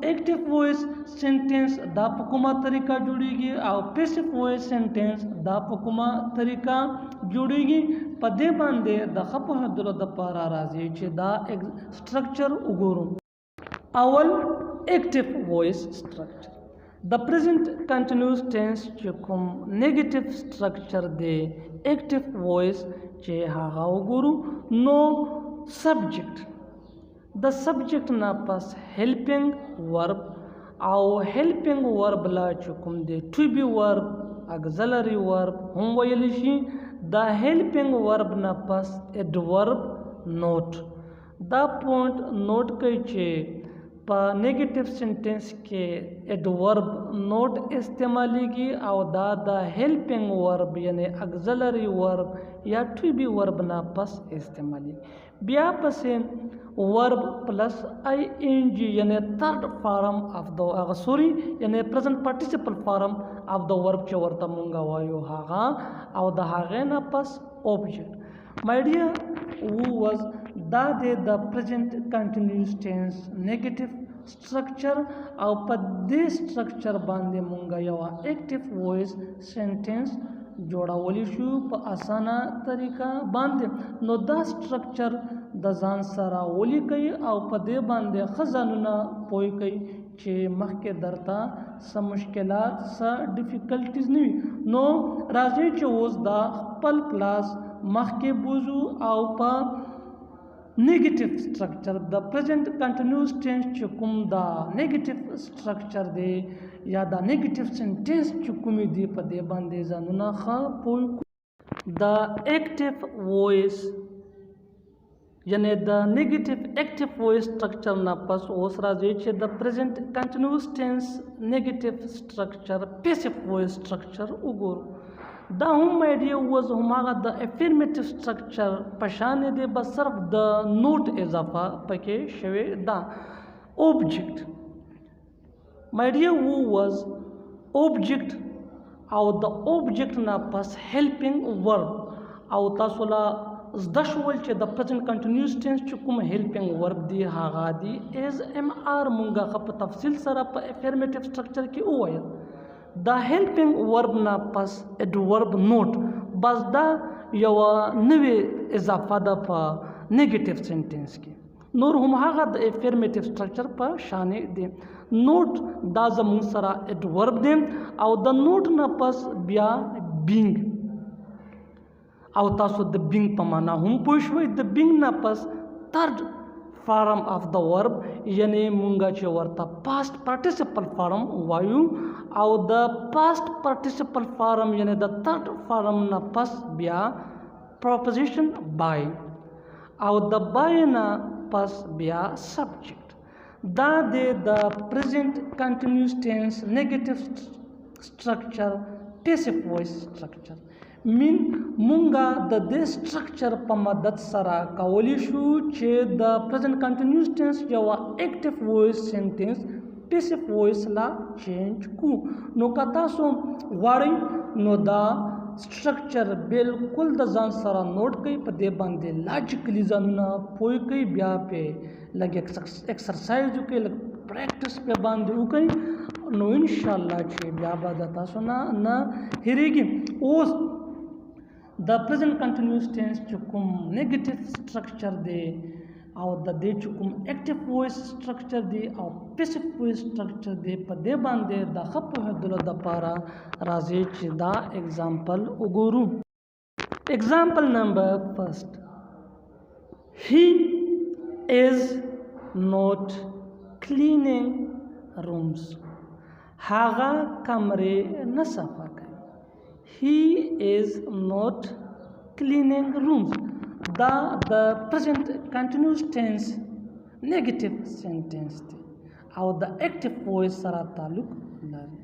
S1: ایکټیو وایس سینټنس دا په کومه طریقه جوړیږي او پیسیو وایس سینټنس دا په کومه طریقه جوړیږي په دې باندې د ښه پوهېدلو دپاره راځي چې دا سټرکچر وګورو. اول ایکټیو وایس سټرکچر د پریزنٹ کنټینیوس ټینس چې کوم نیګیټیو سټرکچر دی ایکټیو وایس چې هغه وګورو. نو سبجیکټ د سبجیکټ نه پس هیلپینګ ورب او هیلپینګ ورب لا چې کوم دی ټو بی ورب اگزلری ورب هم ویلی شي د helping verb न पस adverb note دا پوینٹ نوٹ کئی چې په نیگیټیو سنټنس کې ایڈورب نوٹ استعمالیږي او دا د هیلپینګ ورب یعنی اگزلری ورب یا ټو بی ورب نه پس استعمالیږي بیا پسې ورب پلس آئی این جی یعنی تھرڈ فارم اف د سوری یعنی پریزنٹ پارټیسیپل فارم اف د ورب چې ورته مونږ وایو هغه او د هغه نه پس اوبجیکټ مای ډیر who was دا د present continuous tense negative structure او په دې structure باندې مونږ یو active voice sentence جوړولی شو په اسانه طریقه باندې نو دا structure د ځان سره ولیکئ او په دې باندې خزانونه پوي کوي چې مخکې درته څه مشکلات څه ډیفیکلټیز نه وي نو راځئ چې اوس دا خپل کلاس مخکې بوزو او په نیگیټیو سټرکچر د پریزنٹ کنټینیوس ټینس چې کوم دا نیگیټیو سټرکچر دی یا دا نیگیټیو سنټنس چې کوم دی په دې باندې ځانونه ښه پوه د ایکټیو وایس یعنی د نیگیټیو ایکټیو وایس سټرکچر نه پس اوس راځي چې د پریزنٹ کنټینیوس ټینس نیگیټیو سټرکچر پیسیو وایس سټرکچر وګورو دا هم ایډیا وز هماغه د افرمیټیو سټرکچر په شان دی بس صرف د نوٹ اضافه پکې شوی دا اوبجیکټ مای ډیر وو واز اوبجیکټ او د اوبجیکټ نه پس هیلپینګ ورب او تاسو لا زده شول چې د پریزنٹ کنټینیوس ټینس چې کوم هیلپینګ ورب دی هغه دی ایز ام آر مونږه په تفصیل سره په افرمیټیو سټرکچر کې وویل دا هیلپینګ ورب نه پس ایڈورب نوٹ بس دا یو نوې اضافه ده په نیگیټیو سنټنس کې نور هم هغه د افرمیټیو سټرکچر په شانې دی نوٹ دا زموږ سره ایڈورب دی او د نوٹ نه پس بیا بینګ او تاسو د بینګ په معنا هم پوه شوئ د بینګ نه پس تھرډ فارم اف د ورب یعنی مونږه چې ورته پاسٹ پارټیسیپل فارم وایو او د پاسٹ پارټیسیپل فارم یعنی د تھرډ فارم نه پس بیا پروپوزیشن بای او د بای نه پس بیا سبجیکټ دا د پریزنٹ کنټینیوس ټینس نیگیټیو سټرکچر پیسیو وایس سټرکچر مین مونږه د دې سټرکچر په مدد سره کولی شو چې د پریزنٹ کنټینیوس ټینس یو ایکټیو وایس سنټنس پیسیو وایس لا چینج کو نو که تاسو غواړئ نو دا سټرکچر بالکل د ځان سره نوٹ کړئ په دې باندې لاجیکلی ځانونه پوه کړئ بیا پې لږ ایکسرسایز وکړئ لږ پریکټس په باندې وکړئ نو انشاءالله چې بیا به د تاسو نه هیریږي اوس د پریزنٹ کنټینیوس ټینس چې کوم نیگیټیو سټرکچر دی او د دې چې کوم ایکټیو وایس سټرکچر دی او پیسیو وایس سټرکچر دی په دې باندې د ښه پوهېدلو دپاره راځئ چې دا اگزامپل وګورو اگزامپل نمبر فرسٹ he is not cleaning rooms هغه کمرې نه صفا کوي he is not cleaning rooms دا د present continuous tense negative sentence دی او د active voice سره تعلق لري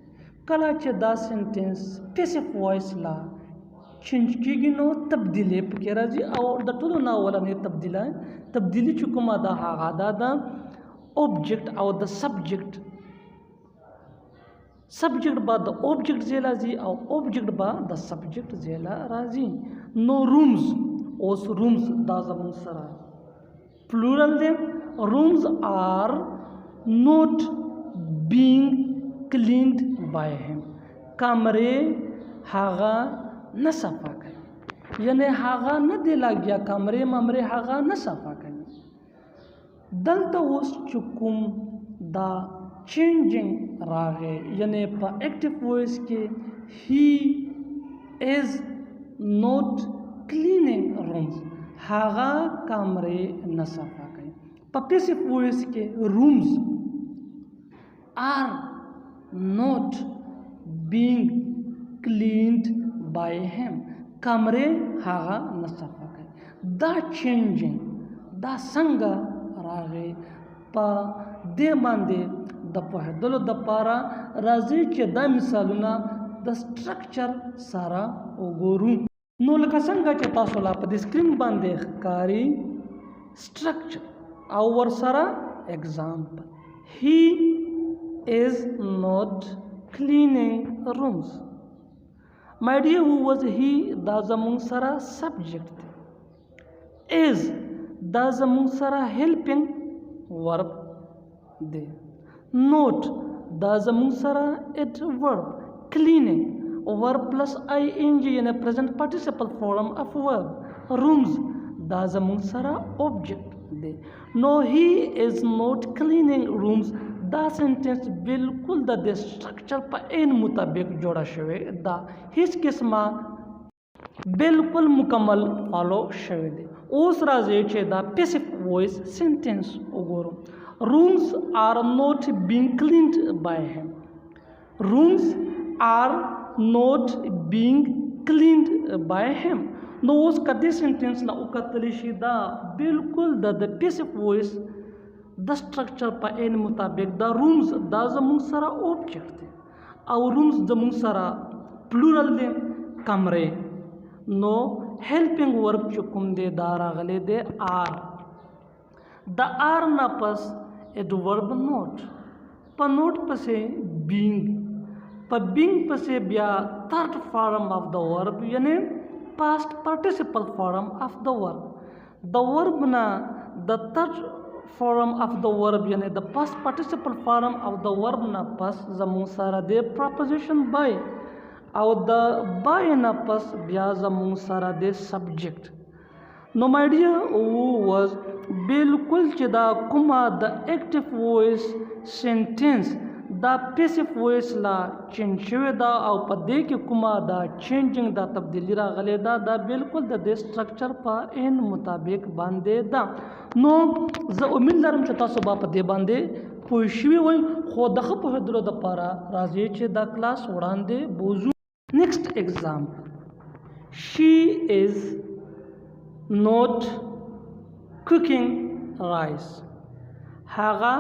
S1: کله چې دا sentence passive voice لا چینج کېږي نو تبدیلی پکې راځي او د ټولو نه اولنۍ تبدیلی چې کومه ده هغه دا د object او د subject سبجیکټ به د اوبجیکټ ځای راځي او اوبجیکټ به د سبجیکټ ځای راځي نو رومز اوس رومز دا زموږ سره پلورل دی رومز آر نوٹ بینګ کلینډ بای هیم کمرې هغه نه صفا کوي یعنی هغه نه دی لګیا کمرې ممرې هغه نه صفا کوي دلته اوس چې کوم دا چینجنگ راغی یعنی په ایکټیو وایس کې he is not cleaning rooms هغه کمرې نه صفا کوي په پیسیو وایس کې rooms are not being cleaned by him کمرې هغه نه صفا کوي. دا چینجنګ دا څنګه راغی په دې باندې د پوهېدلو دپاره راځي چې دا مثالونه د سټرکچر سره وګورو. نو لکه څنګه چې تاسو لا په دې سکرین باندې ښکاري سټرکچر او ورسره اگزامپل. He is not cleaning rooms. My dear, who was he? دا زمونږ سره سبجیکټ دی. is دا زمونږ سره helping verb دی. not دا زمونږ سره adverb. cleaning verb plus ing یعنی present participle form of verb. rooms دا زمونږ سره object دی. no he is not cleaning rooms دا سنټنس بالکل د دې سټرکچر په عین مطابق جوړه شوې ده. هیڅ قسمه بالکل مکمل فالو شوی دی. اوس راځي چې دا پیسیو وایس سنټنس وګورو. rooms are not being cleaned by him. rooms are not being cleaned by him. نو اوس کدی سنټنس نه وکتلی شي دا بالکل د پیسیو وایس د سټرکچر په عین مطابق دا رومز دا زموږ سره اوبجیکټ دی او رومز زموږ سره پلورل دی کمرې. نو هیلپینګ ورب چې کوم دی دا راغلی دی آر. د آر نه پس ایډورب نوٹ په نوٹ پسې بینګ په بینګ پسې بیا تھرڈ فارم آف د ورب یعنی past participle form of the verb. The verb na the third form of the verb yani the past participle form of the verb na pas zamu sara de preposition by or the by na pas bya zamu sara de subject. No my dear, who was bilkul چې دا کومه د active voice sentence دا پیسیو وایس لا چینج شوې ده او په دې کې کومه دا چینجنګ دا تبدیلی راغلی ده دا بالکل د دې سټرکچر په عین مطابق باندې ده. نو زه امید لرم چې تاسو به په دې باندې پوه شوي وئ خو د ښه پوهېدلو دپاره راځئ چې دا کلاس وړاندې بوځو. نیکسټ ایگزامپل. شي از نوٹ کوکینګ رایس. هغه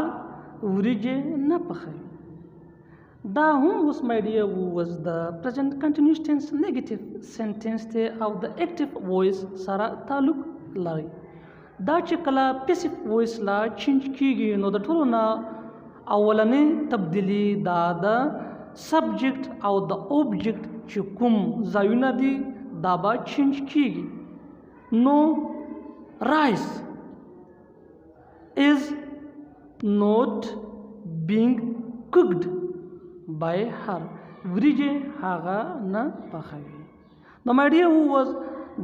S1: وریجې نه پخوي. دا هم اوس my dear was the present continuous tense negative sentence دی او د active voice سره تعلق لري. دا چې کله passive voice لا چینج کیږي نو د ټولو نه اولنۍ تبدیلی دا د subject او د object چې کوم ځایونه دي دا به چینج کیږي. نو rice is not being cooked by her. وریجې هغه نه پخوي. نو my dear who was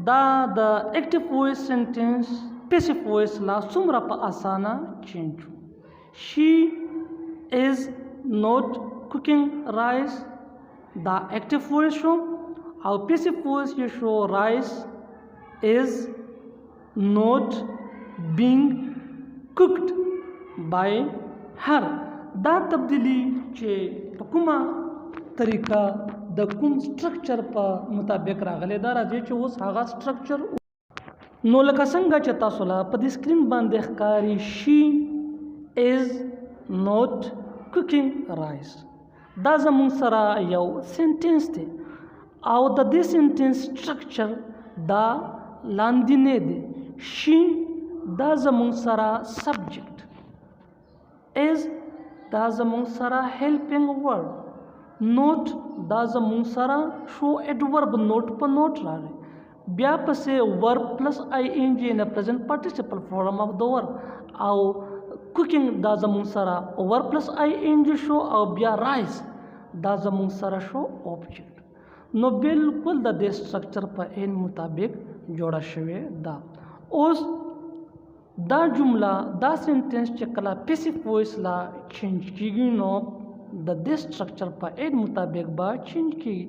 S1: دا د active voice sentence passive voice لا څومره په اسانه چینج. she is not cooking rice دا active voice شو او passive voice یې شو rice is not being cooked by her. دا تبدیلی چې په کومه طریقه د کوم سټرکچر په مطابق راغلی دا راځي چې اوس هغه سټرکچر نو لکه څنګه چې تاسو لا په دې سکرین باندې ښکاري شي از نوٹ کوکینګ رایس. دا زموږ سره یو سنټنس دی او د دې سنټنس سټرکچر دا لاندینی دی. شي دا زموږ سره سبجیکټ. از دا زموږ سره هیلپینګ ورب. نوٹ دا زموږ سره شو ایډورب نوٹ په نوٹ راغی. بیا پسې ورب پلس آئی این جی ان پریزنٹ پارټیسپل فارم آف د ورب او کوکینګ دا زموږ سره ورب پلس آئی این جی شو او بیا رایس دا زموږ سره شو اوبجیکټ. نو بالکل د دې سټرکچر په عین مطابق جوړه شوې ده. اوس دا جمله دا سنټنس چې کله پیسیو وایس لا چینج کیږي نو د دې سټرکچر په عین مطابق به چینج کیږي.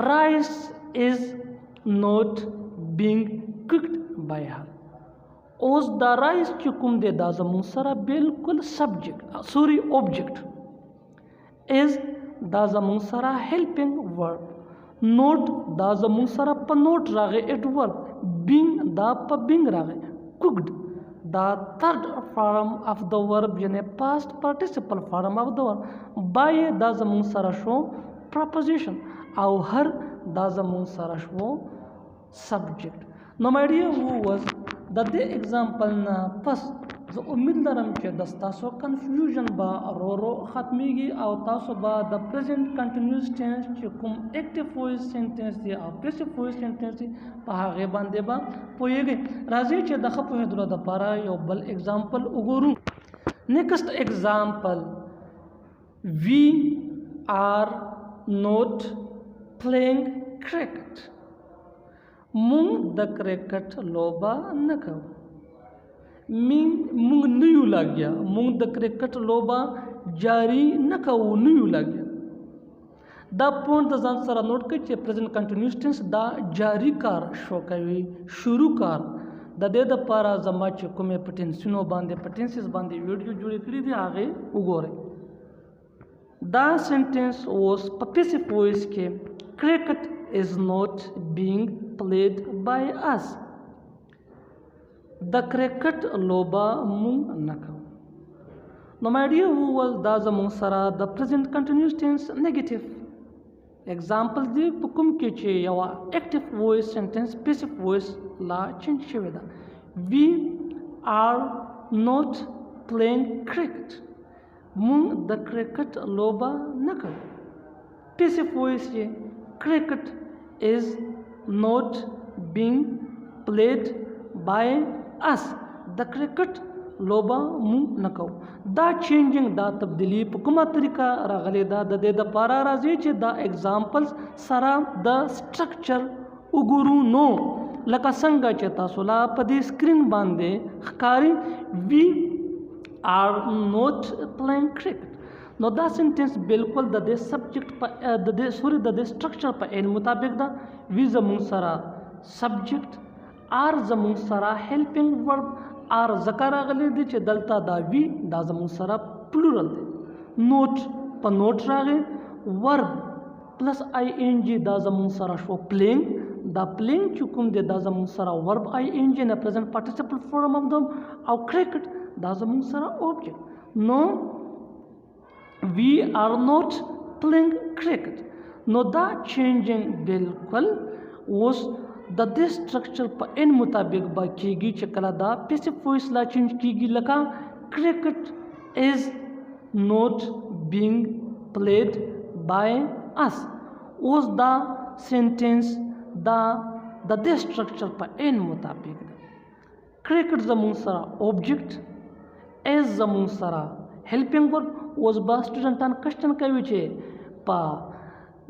S1: رایس از نوٹ بینګ کوکډ بای هر. اوس دا رایس چې کوم دی دا زموږ سره بالکل سبجیکټ اوبجیکټ. از دا زموږ سره هیلپینګ ورب. نوٹ دا زمونږ سره په نوٹ راغی ایڈورب. بینگ دا په بینگ راغی. cooked دا third form of the verb یعنی past participle form of the verb. by دا زمونږ سره شو preposition او هر دا زمونږ سره شو subject. نو my dear viewers د دې example نه پس زه امید لرم چې د ستاسو کنفیوژن به ورو ورو ختمیږي او تاسو به د پریزنٹ کنټینیوس ټینس چې کوم ایکټیو وایس سنټنس دی او پیسیو وایس سنټنس دی په هغې باندې به پوهیږئ. راځئ چې د ښه پوهېدلو دپاره یو بل اگزامپل وګورو. نیکسٹ اگزامپل وی آر نوٹ پلیئنګ کرکټ. مونږ د کرکټ لوبه نه کوو. مونږ نه یو لګیا. مونږ د کرکټ لوبه جاری نه کوو، نه یو لګیا. دا پوینټ د ځان سره نوٹ کړئ چې پریزنٹ کنټینیوس ټینس دا جاری کار شو کوي، شروع کار. د دې دپاره زما چې کومې په ټینسونو باندې په ټینسز باندې ویډیو جوړې کړي دي هغې وګورئ. دا سنټنس اوس په پیسیو وایس کې کرکټ از نوٹ بینګ پلیډ بای اس. د کرکټ لوبه مونږ نه کوو. نو my dear viewers دا زمونږ سره د پریزنٹ کنټینیوس ټینس نیگیټیو اگزامپل دی په کوم کې چې یوه ایکټیو وایس سنټنس پیسیو وایس لا چینج شوې ده. وی آر نوٹ پلیئنګ کرکټ. مونږ د کرکټ لوبه نه کوو. پیسیو وایس یې کرکټ از نوٹ بینګ پلیډ بای اس. د کرکټ لوبه مونږ نه کوو. دا چینجنګ دا تبدیلی په کومه طریقه راغلی ده د دې دپاره راځي چې دا اگزامپلز سره د سټرکچر وګورو. نو لکه څنګه چې تاسو لا په دې سکرین باندې ښکاري وی آر نوٹ پلیئنګ کرکټ. نو دا سنټنس بالکل د دې سبجیکټ په د دې سټرکچر په عین مطابق ده. وی زمونږ سره سبجیکټ، آر زمونږ سره هیلپینګ ورب. آر ځکه راغلی دی چې دلته دا وی دا زمونږ سره پلورل دی. نوٹ په نوٹ راغی. ورب پلس آئی این جی دا زمونږ سره شو پلیئنګ. دا پلیئنګ چې کوم دی دا زمونږ سره ورب آئی این جی نه پریزنٹ پارټیسیپل فارم اف دم او کرکټ دا زمونږ سره اوبجیکټ. نو وی آر نوٹ پلیئنګ کرکټ. نو دا چینجنګ بالکل اوس د دې سټرکچر په ان مطابق به کیږي چې کله دا پیسیو وایس لا چینج کیږي. لکه کرکټ از نوٹ بینګ پلیډ بای اس. اوس دا سنټنس دا د دې سټرکچر په ان مطابق ده. کرکټ زمونږ سره اوبجیکټ، از زمونږ سره هیلپینګ ورب. اوس به سټوډنټان کوشچن کوي چې په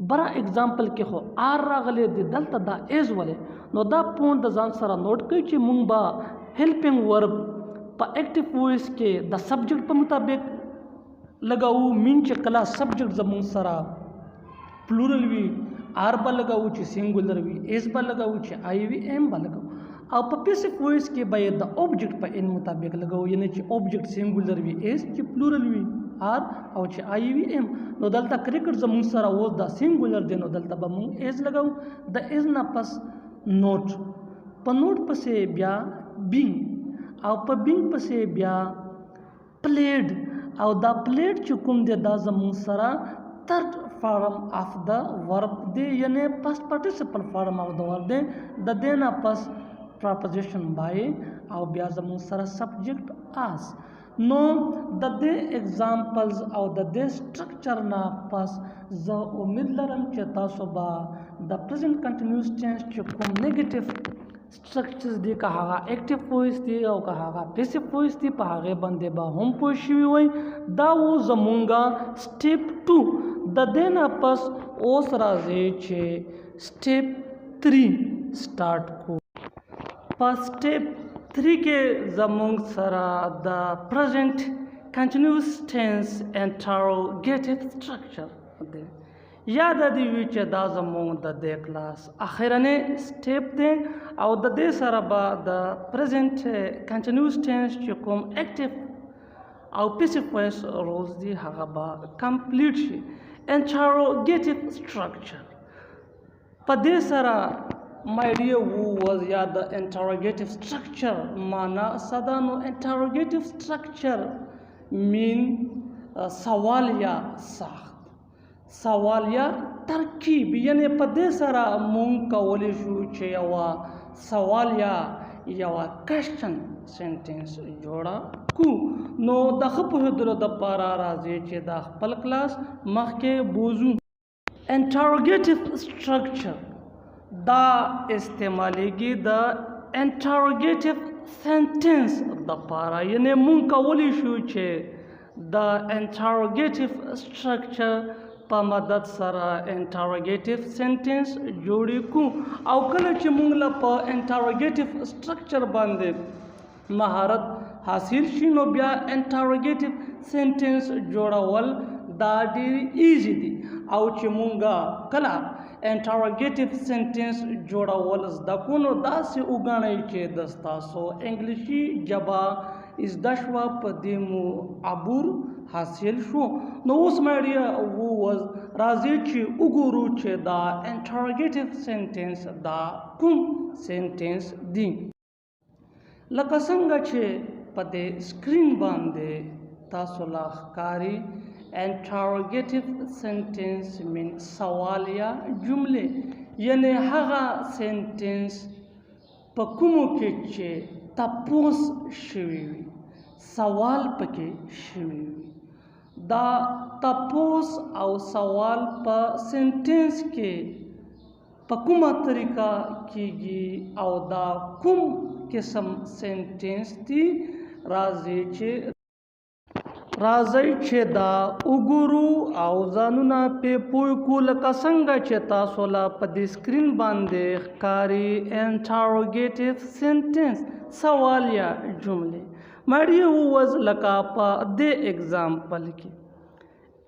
S1: بره اگزامپل کې خو آر راغلی دی دلته دا ایز ولې. نو دا پوینټ د ځان سره نوٹ کوي چې مونږ به هیلپینګ ورب په ایکټیو وایس کې د سبجیکټ په مطابق لګاوو. مین چې کله سبجیکټ زمونږ سره پلورل وي آر به لګاوو چې سینګولر وي، ایز به لګاوو چې آی وي، ایم به لګاوو. او په پیسیو وایس کې به د اوبجیکټ په ان مطابق لګاوو یعنی چې اوبجیکټ سینګولر وي، ایز چې پلورل وي آر او چې آی وي ایم. نو دلته کرکټ زمونږ سره اوس دا سینګولر دی نو دلته به مونږ ایز لګاو. د ایز نه پس نوٹ، په نوٹ پسې بیا بینګ او په بینګ پسې بیا پلیډ. او دا پلیډ چې کوم دی دا زمونږ سره تھرڈ فارم آف د ورب دی یعنی پسٹ پارټیسیپل فارم آف د ورب دی. د دې نه پس پراپوزیشن بای او بیا زمونږ سره سبجیکټ آس. نو د دې اگزامپلز او د دې سټرکچر نه پس زه امید لرم چې تاسو به د پریزنٹ کنټینیوس ټینس چې کوم نیگیټیو سټرکچرز دي که هغه ایکټیو وایس دي او که هغه پیسیو وایس دي په هغې باندې به هم پوه شوي وئ. دا و زمونږ سټیپ 2. د دې نه پس اوس راځئ چې سټیپ 3 سٹارٹ کو. په سټیپ 3 کې زمونږ سره د پریزنٹ کنټینیوس ټینس انټروګیټیو سټرکچر دی. یاد دی وی چې دا زمونږ د دې کلاس اخرنی سټیپ دی او د دې سره به د پریزنٹ کنټینیوس ټینس چې کوم ایکټیو او پیسیو وایس رولز دي هغه به کمپلیټ شي. انټروګیټیو سټرکچر पदे सरा my dear who was या the interrogative structure माना सदानो interrogative structure mean सवालिया साख्त सवालिया तरकीब यानी पदे सरा मुंग कवली शू चे यवा सवालिया यवा question sentence जोड़ा कु नो दखप हुदरो दपारा राजे चे दाख पल क्लास मखके बोजू interrogative structure दा इस्तेमालेगी द interrogative sentence दपारा यानी मुंग कवली शू चे द interrogative structure pa मदद सरा interrogative sentence जोड़ी को अवकल चे मुंगला pa interrogative structure बांधे महारत हासिल शिनो ब्या interrogative sentence जोड़ा वल दादी easy दी आउ चे मुंगा कला interrogative sentence जोड़ा वल दा कोनो दा से उगाने चे दस्ता सो इंग्लिशी जबा इस दशवा पदिमु अबूर हासिल शो नो उस मारिया वो वज राजी ची उगुरु चे दा interrogative sentence दा कुम sentence दी लकसंग चे पदे स्क्रीन बांधे तासुलाखकारी interrogative sentence मीन सवालिया जुमले यानी हगा sentence पकुमु के चे तपोस शिवी सवाल पके शिवी दा तपोस और सवाल पर सेंटेंस के पकुमा तरीका कीगी और दा कुम किस्म सेंटेंस ती राजे चे दा उगुरु और जानुना पे पुयकुल कसंगा चे तासोला पदी स्क्रीन बांधे कारी interrogative sentence सवालिया जुमले मारिया वज लकापा दे एग्जाम्पल की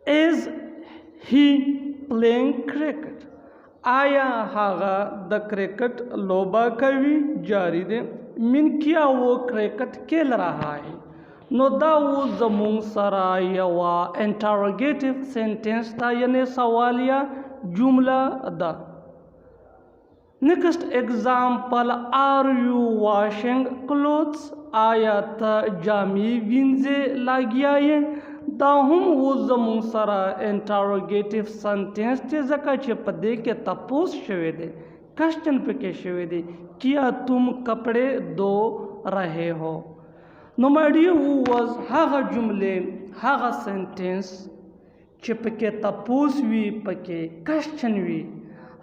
S1: is he playing cricket आया हागा द क्रिकेट लोबा कवि जारी दे मिन किया वो क्रिकेट खेल रहा है नोदा वो जमुंग सरा यवा interrogative sentence था यानी सवालिया जुमला दा Next example, are you washing clothes? आयत जामी विंजे लागियाये दाहुम वो जमुंग सरा interrogative sentence ते जका चे पदे के तपोस शवे दे क्वेश्चन पे के शवे दे किया तुम कपड़े धो रहे हो नो माय डियर हु वाज हागा जुमले हागा सेंटेंस चे पके तपोस वी पके क्वेश्चन वी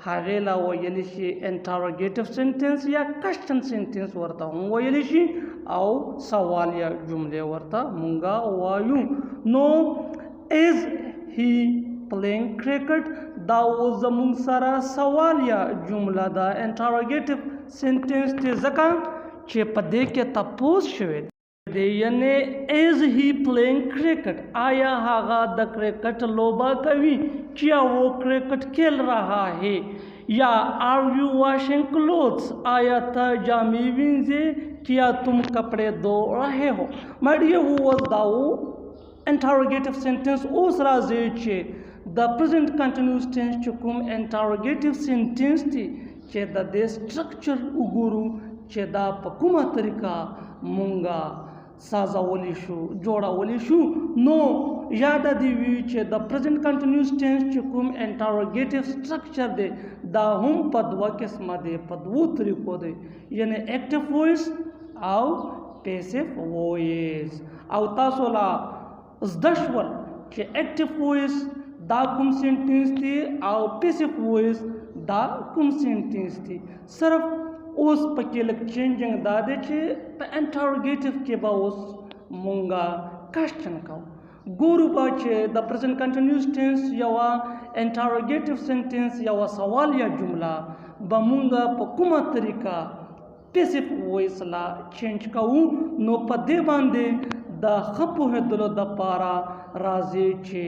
S1: हागेला वो यलिशी interrogative sentence या question sentence वर्ता हूँ वो यलिशी आओ सवालिया जुमले वर्ता मुंगा वायु no is he playing cricket दा वो जमुंग सारा सवालिया जुमला दा interrogative sentence ते जका चे पदे के तपोस शवे दे यानी is he playing cricket आया हागा द क्रिकेट लोबा कवि क्या वो क्रिकेट खेल रहा है या are you washing clothes आया था जामी विंजे क्या तुम कपड़े धो रहे हो माय डियर हु वाज दाऊ interrogative sentence उस राजे चे the present continuous tense चुकुम interrogative sentence थी चे द दे structure उगुरु चे दा पकुमा तरीका मुंगा साजा वलिशु जोड़ा वलिशु नो यादा दिवी चे द प्रेजेंट कंटिन्यूस टेंस चुकुम इंटरोगेटिव स्ट्रक्चर दे दा हम पदवा किस्म दे पदवु तरीको दे यानी एक्टिव वॉइस आउ पैसिव वॉइस आउ तासोला दशवल के एक्टिव वॉइस दा कुम सेंटेंस थी आउ पैसिव वॉइस दा कुम सेंटेंस थी सिर्फ उस पकेलक चेंजिंग दादे चे इंटरोगेटिव के बाउस मुंगा क्वेश्चन का गुरु बाचे द प्रेजेंट कंटिन्यूस टेंस यावा इंटरोगेटिव सेंटेंस यावा सवालिया जुमला बमुंगा पकुमा तरीका पैसिव वॉइस ला चेंज काऊ नो पदे बांधे द खपु है दुलो द पारा राजे चे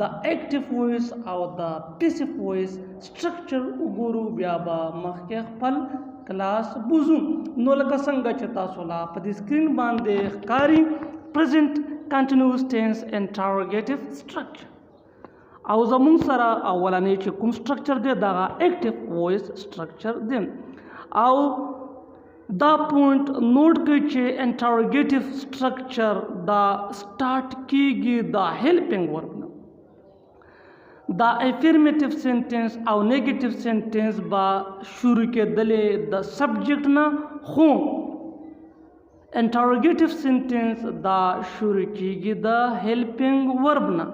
S1: द एक्टिव वॉइस और द पैसिव वॉइस स्ट्रक्चर गुरु ब्याबा मखके फल क्लास बुजू नोलका संगा चता सोला पद स्क्रीन बांधे कारी present continuous tense interrogative structure او زمون سره اولنی چې کوم سټرکچر دی دا اکټیو وایس سټرکچر دی او دا پوینټ نوٹ کړئ چې انټروګیټیو سټرکچر دا سٹارټ کیږي دا هیلپینګ ورب نه دا افرمیټیو سنټنس او نیگیټیو سنټنس با شروع کېدلې د سبجیکټ نه خو انټروګیټیو سنټنس دا شروع کیږي د هیلپینګ ورب نه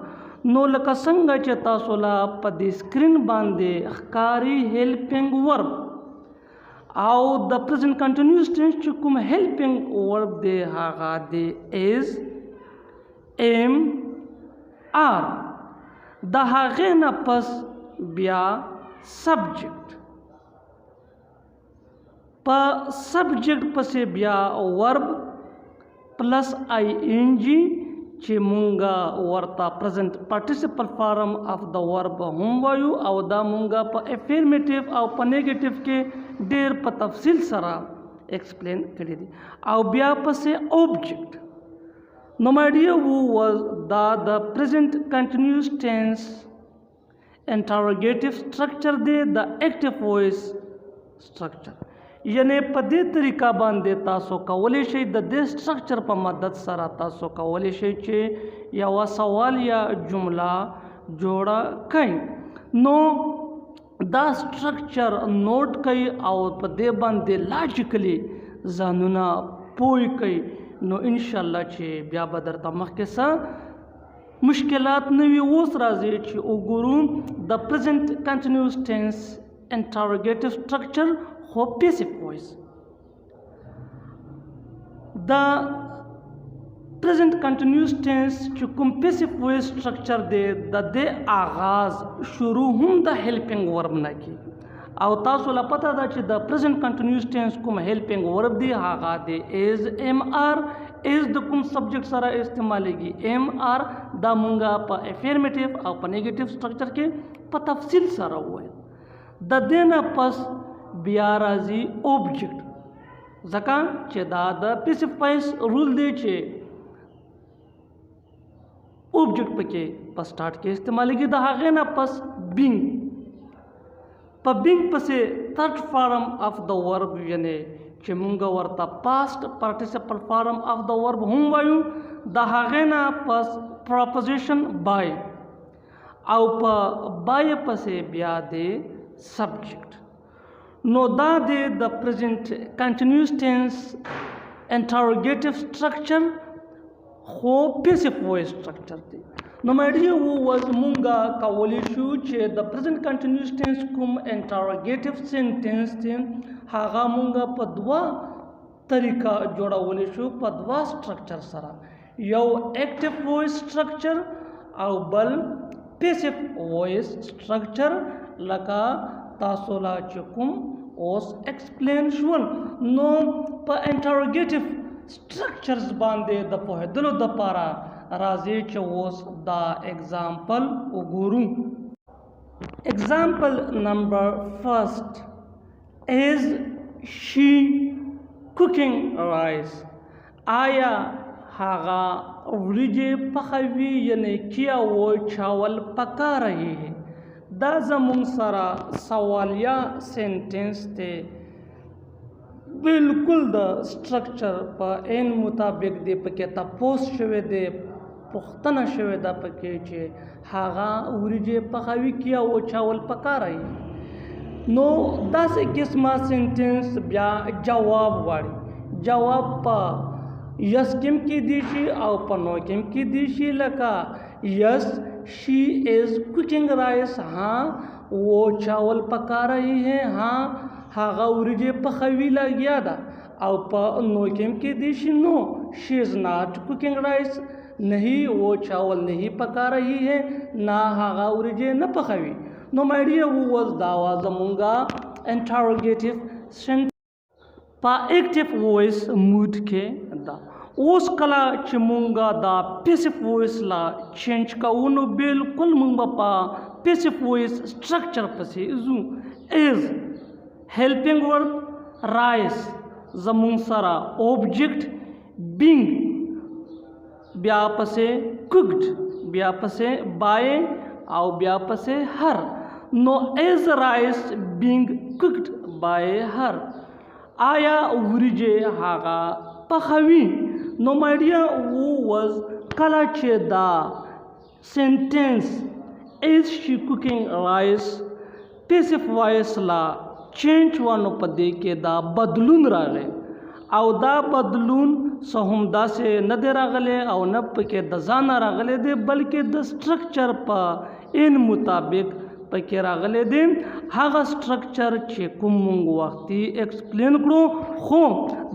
S1: نو لکه څنګه چې تاسو لا په دې سکرین باندې ښکاري هیلپینګ ورب او د پریزنٹ کنټینیوس ټینس چې کوم هیلپینګ ورب دی هغه دی از ام آر د هغې نه پس بیا سبجیکټ په سبجیکټ پسې بیا ورب پلس آئی این جی چې مونږه ورته پریزنٹ پارټیسپل فارم اف د ورب هم وایو او دا مونږه په افرمیټیو او په نیگیټیو کې ډیر په تفصیل سره ایکسپلین کړی دي او بیا پسې اوبجیکټ نو مای ډیر وو واز دا د پریزنٹ کنټینیوس ټینس انټروګیټیو سټرکچر دی د اکټیو وایس سټرکچر یعنی په دې طریقه باندې تاسو کولی شئ د دې سټرکچر په مدد سره تاسو کولی شئ چې یو سوال یا جمله جوړه کړئ نو دا سټرکچر نوٹ کړئ او په دې باندې لاجیکلی ځانونه پوه کړئ نو انشاءالله چې بیا به درته مخکې څه مشکلات نه وي اوس راځي چې وګورو د پریزنٹ کنټینیوس ټینس انټروګیټیو سټرکچر خو پیسیو وایس دا پریزنٹ کنټینیوس ټینس چې کوم پیسیو وایس سټرکچر دی د دې آغاز شروع هم د هیلپینګ ورب نه کیږي او تاسو لا پته ده چې د پریزنٹ کنټینیوس ټینس کوم هیلپینګ ورب دی هغه دی از ام آر از د کوم سبجیکټ سره استعمالیږي ام آر دا مونږه په افرمیټیو او په نیگیټیو سټرکچر کې په تفصیل سره وایو د دې نه پس بیا راځي اوبجیکټ ځکه چې دا د پیسیو وایس رول دی چې اوبجیکټ پکې په سٹارټ کې استعمالیږي د هغې نه پس بینګ په بینګ پسې تھرډ فارم اف د ورب یعنی چې مونږ ورته پاسټ پارټیسپل فارم اف د ورب هم وایو د هغې نه پس پروپوزیشن بای او په بای پسې بیا دی سبجیکټ نو دا دی د پریزنٹ کنټینیوس ټینس انټروګیټیو سټرکچر خو پیسیو وایس سټرکچر دی نو مای ډیر واز مونږه کولی شو چې د پریزنٹ کنټینیوس ټینس کوم انټروګیټیو سنټنس دی هغه مونږه په دوه طریقه جوړولی شو په دوه سټرکچر سره یو اکټیو وایس سټرکچر او بل پیسیو وایس سټرکچر لکه تاسو لا چې کوم اوس ایکسپلین شول نو په انټروګیټیو سټرکچرز باندې د پوهېدلو دپاره راځي چې اوس دا اگزامپل وګورو اگزامپل نمبر فرسٹ از شی کوکنگ رائس آیا هغه وریجې پخوي یعنی کیا وہ چاول پکا رہی ہے دا زمون سره سوالیه سینټنس دی بالکل د سټرکچر په عین مطابق دی پکې تپوس شوی دی پوښتنه شوې ده پکې چې هغه وریجې پخوي کیا او چاول پکا رہی نو داسې قسمه سینټنس بیا جواب غواړي جواب په یس کیم کې دی شي او په نو کیم کې دی شي لکه یس she is cooking rice हाँ वो चावल पका रही है हाँ هغه وریجې پخوي لګیا ده او په نو کیم کې دی شي نو she is not cooking rice नहीं वो चावल नहीं पका रही है ना هغه وریجې نه پخوي نو مای ډیر واز دا واز زمونږه انټروګیټیو سنټنس په اکټیو وایس موډ کې دا اوس کله چې مونږه دا پیسیو وایس لا چینج کوو نو بالکل مونږ په پیسیو وایس سټرکچر پسې ځو از هیلپینګ ورب رایس زمونږ سره اوبجیکټ بینګ بیا پسې کوکډ بیا پسې بای او بیا پسې her. نو is rice being cooked by her. آیا وریجې هغه پخوي؟ نو my dear who was کله چې دا sentence is she cooking rice passive voice لا change وانو په دې کې دا بدلون راغی او دا بدلون څه هم داسې نه دی راغلی او نه پکې د ځانه راغلی دی بلکې د سټرکچر په ان مطابق پکې راغلی دی هغه سټرکچر چې کوم مونږ وختي ایکسپلین کړو خو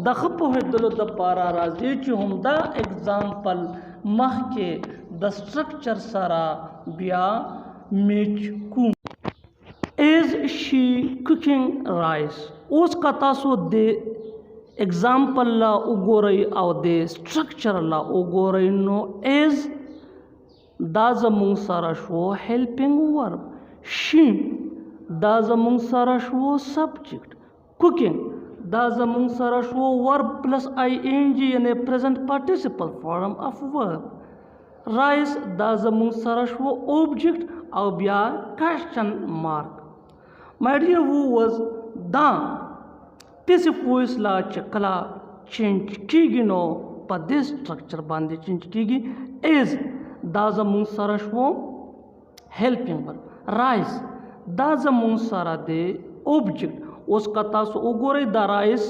S1: د ښه پوهېدلو دپاره راځي چې همدا اگزامپل مخکې د سټرکچر سره بیا میچ کوو. is she cooking rice. اوس که تاسو د اگزامپل لا وګورئ او د سټرکچر لا وګورئ نو is دا زموږ سره شو helping verb. she دا زموږ سره شو subject. cooking دا زموږ سره شو verb plus ing یعنی present participle form of verb. rice دا زموږ سره شو object او بیا question mark. my dear who was دا passive voice لا چې کله چینج کیږي نو په دې سټرکچر باندې چینج کیږي. is دا زموږ سره شو helping verb. rice دا زموږ سره دی object. اوس که تاسو وګورئ دا rice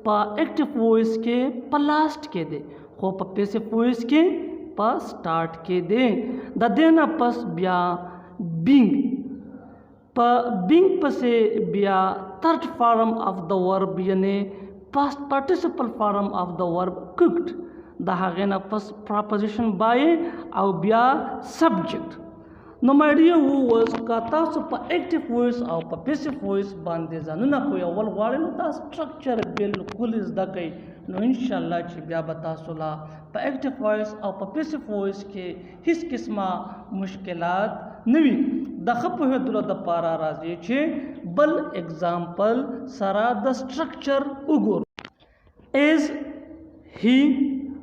S1: په active voice کې په last کې دی خو په passive voice کې په start کې دی. د دې نه پس بیا being په being پسې بیا third form of the verb یعنی past participle form of the verb cooked. د هغې نه پس preposition by او بیا subject. نو my dear who was که تاسو په active voice او په passive voice باندې ځانونه پوهول غواړئ نو دا سټرکچر بالکل زده کړئ نو انشاءالله چې بیا به تاسو لا په active voice او په passive voice کې هیڅ قسمه مشکلات نه وي. د ښه پوهېدلو دپاره راځي چې بل اگزامپل سره د سټرکچر وګورو. is he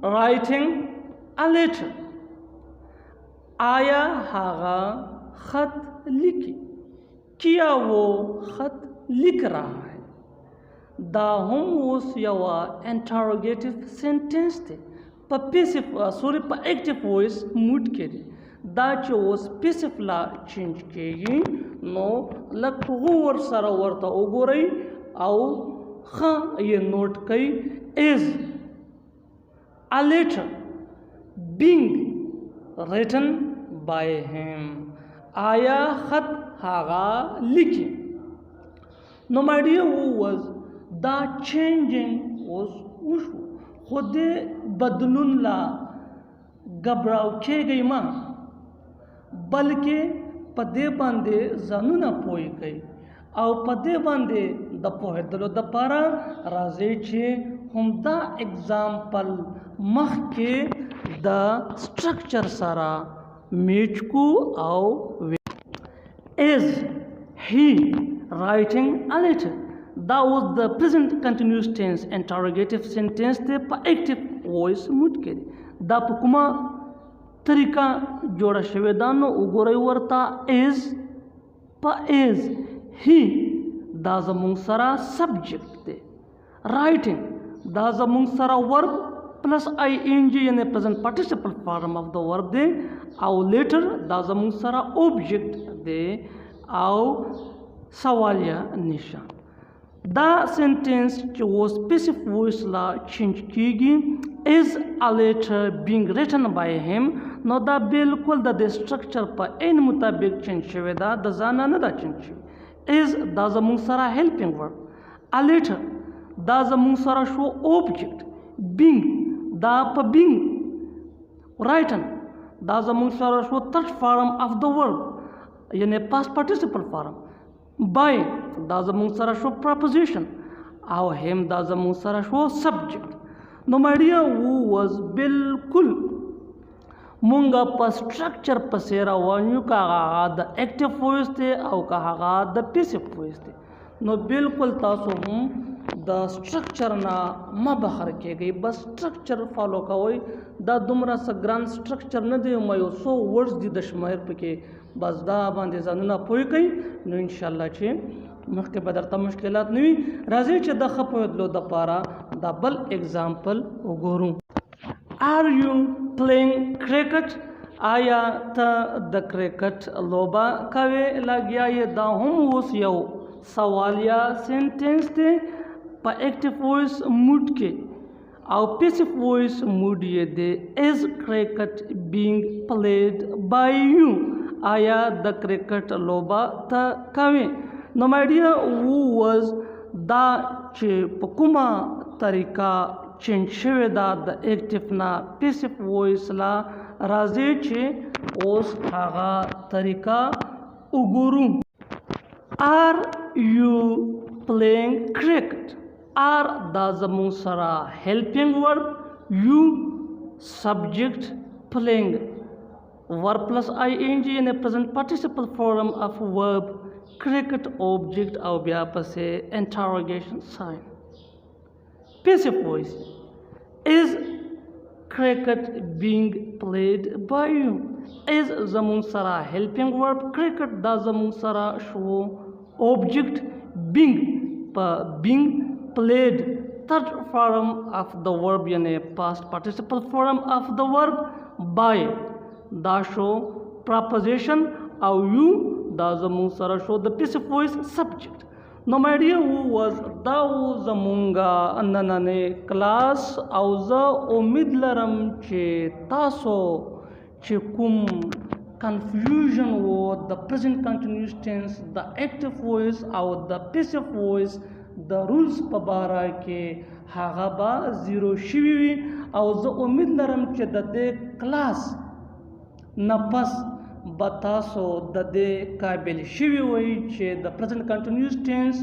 S1: writing a letter. آیا هغه خط लिखी کیا وہ خط لکھ رہا ہے. دا هم اوس یوه انټروګیټیو سینټنس دی په پیسیف په ایکټیو وایس موډ کې دی. دا چې اوس پیسیف لا چینج کېږي نو لږ غور سره ورته وګورئ او ښه یې نوٹ کړئ. is a letter being written by him. آیا خط هغه لیکي. نو my dear who was دا چینجنگ اوس وشو خو دې بدلون لا غبراو کېږئ ما بلکې په دې باندې ځانونه پوه کړئ او په دې باندې د پوهېدلو دپاره راځئ چې همدا اگزامپل مخکې د سټرکچر سره میچ کو او is he writing a letter. That was the present continuous tense interrogative sentence ته په active voice موډ کې دی. دا په کومه طریقه جوړه شوې ده نو وګورئ ورته. is په is he دا زموږ سره subject دی. writing دا زموږ سره verb plus ing یعنی present participle form of the verb دی او later دا زموږ سره object دی او سوالیه نشان. دا سینټنس چې اوس پیسیف وایس لا چینج کیږي is a letter being written by him نو دا بالکل د دې سټرکچر په عین مطابق چینج شوې ده د ځانه نه ده چینج شوې. is دا زموږ سره helping verb. a letter دا زموږ سره شو object. being دا په being. written دا زموږ سره شو third form of the verb یعنی past participle form. by دا زموږ سره شو preposition او him دا زموږ سره شو subject. نو my dear who was بالکل مونږه په سټرکچر پسې روان یو که هغه د ایکټیو وایس دی او که هغه د پیسیو وایس دی نو بالکل تاسو هم د سټرکچر نه ما بهر کېږئ، بس سټرکچر فالو کوئ. دا دومره څه ګران سټرکچر نه دی، ما یو څو ورډز دي د شمېر پکې، بس دا باندې ځانونه پوه کړئ نو انشاءالله چې مخکې به درته مشکلات نه وي. راځئ چې د ښه پوهېدلو دپاره دا بل اگزامپل وګورو. آر یو پلینګ کرکټ؟ آیا ته د کرکټ لوبه کوې لګیا یې؟ دا هم اوس یو سوالیه سینټنس دی په ایکټیو وایس موډ کې او پیسیو وایس موډ یې دی. از کرکټ بینګ پلیډ بای یو؟ آیا د کرکټ لوبه ته کوې؟ نو مای ډیر وو واز دا چې په کومه طریقه چینج شوې ده د ایکټیو نه پیسیو وایس لا، راځئ چې اوس هغه طریقه وګورو. آر یو پلینګ کرکټ؟ آر دا زموږ سره هیلپینګ ورب، یو سبجیکټ، پلینګ verb plus ing in a present participle form of verb, cricket object او بیا پسې interrogation sign. Passive voice. Is cricket being played by you? Is زمون سره helping verb، cricket دا زمون سره شو object، being په being played third form of the verb یعنی past participle form of the verb، by دا شو proposition او یو دا زمون سره شو د پیسیو وایس سبجیکټ. نو مای ډیر واز دا و زمونږه نننې کلاس او زه امید لرم چې تاسو چې کوم کنفیوژن و د پرزنٹ کنټینیوس ټینس د ایکټیو وایس او د پیسیو وایس د رولز په باره کې هغه به زیرو شوي وي او زه امید لرم چې د دې کلاس نه پس به تاسو د دې قابل شوي وئ چې د پرزنٹ کنټینیوس ټینس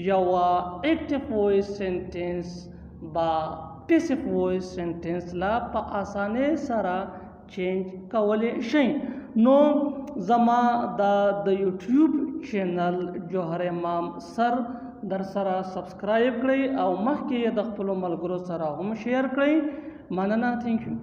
S1: یوه ایکټیو وایس سینټینس به پیسیو وایس سینټینس لا په اسانۍ سره چینج کولی شئ. نو زما دا د یوټیوب چینل جوهر امام سر در سره سبسکرایب کړئ او مخکې یې د خپلو ملګرو سره هم شیر کړئ. مننه. تھینک یو.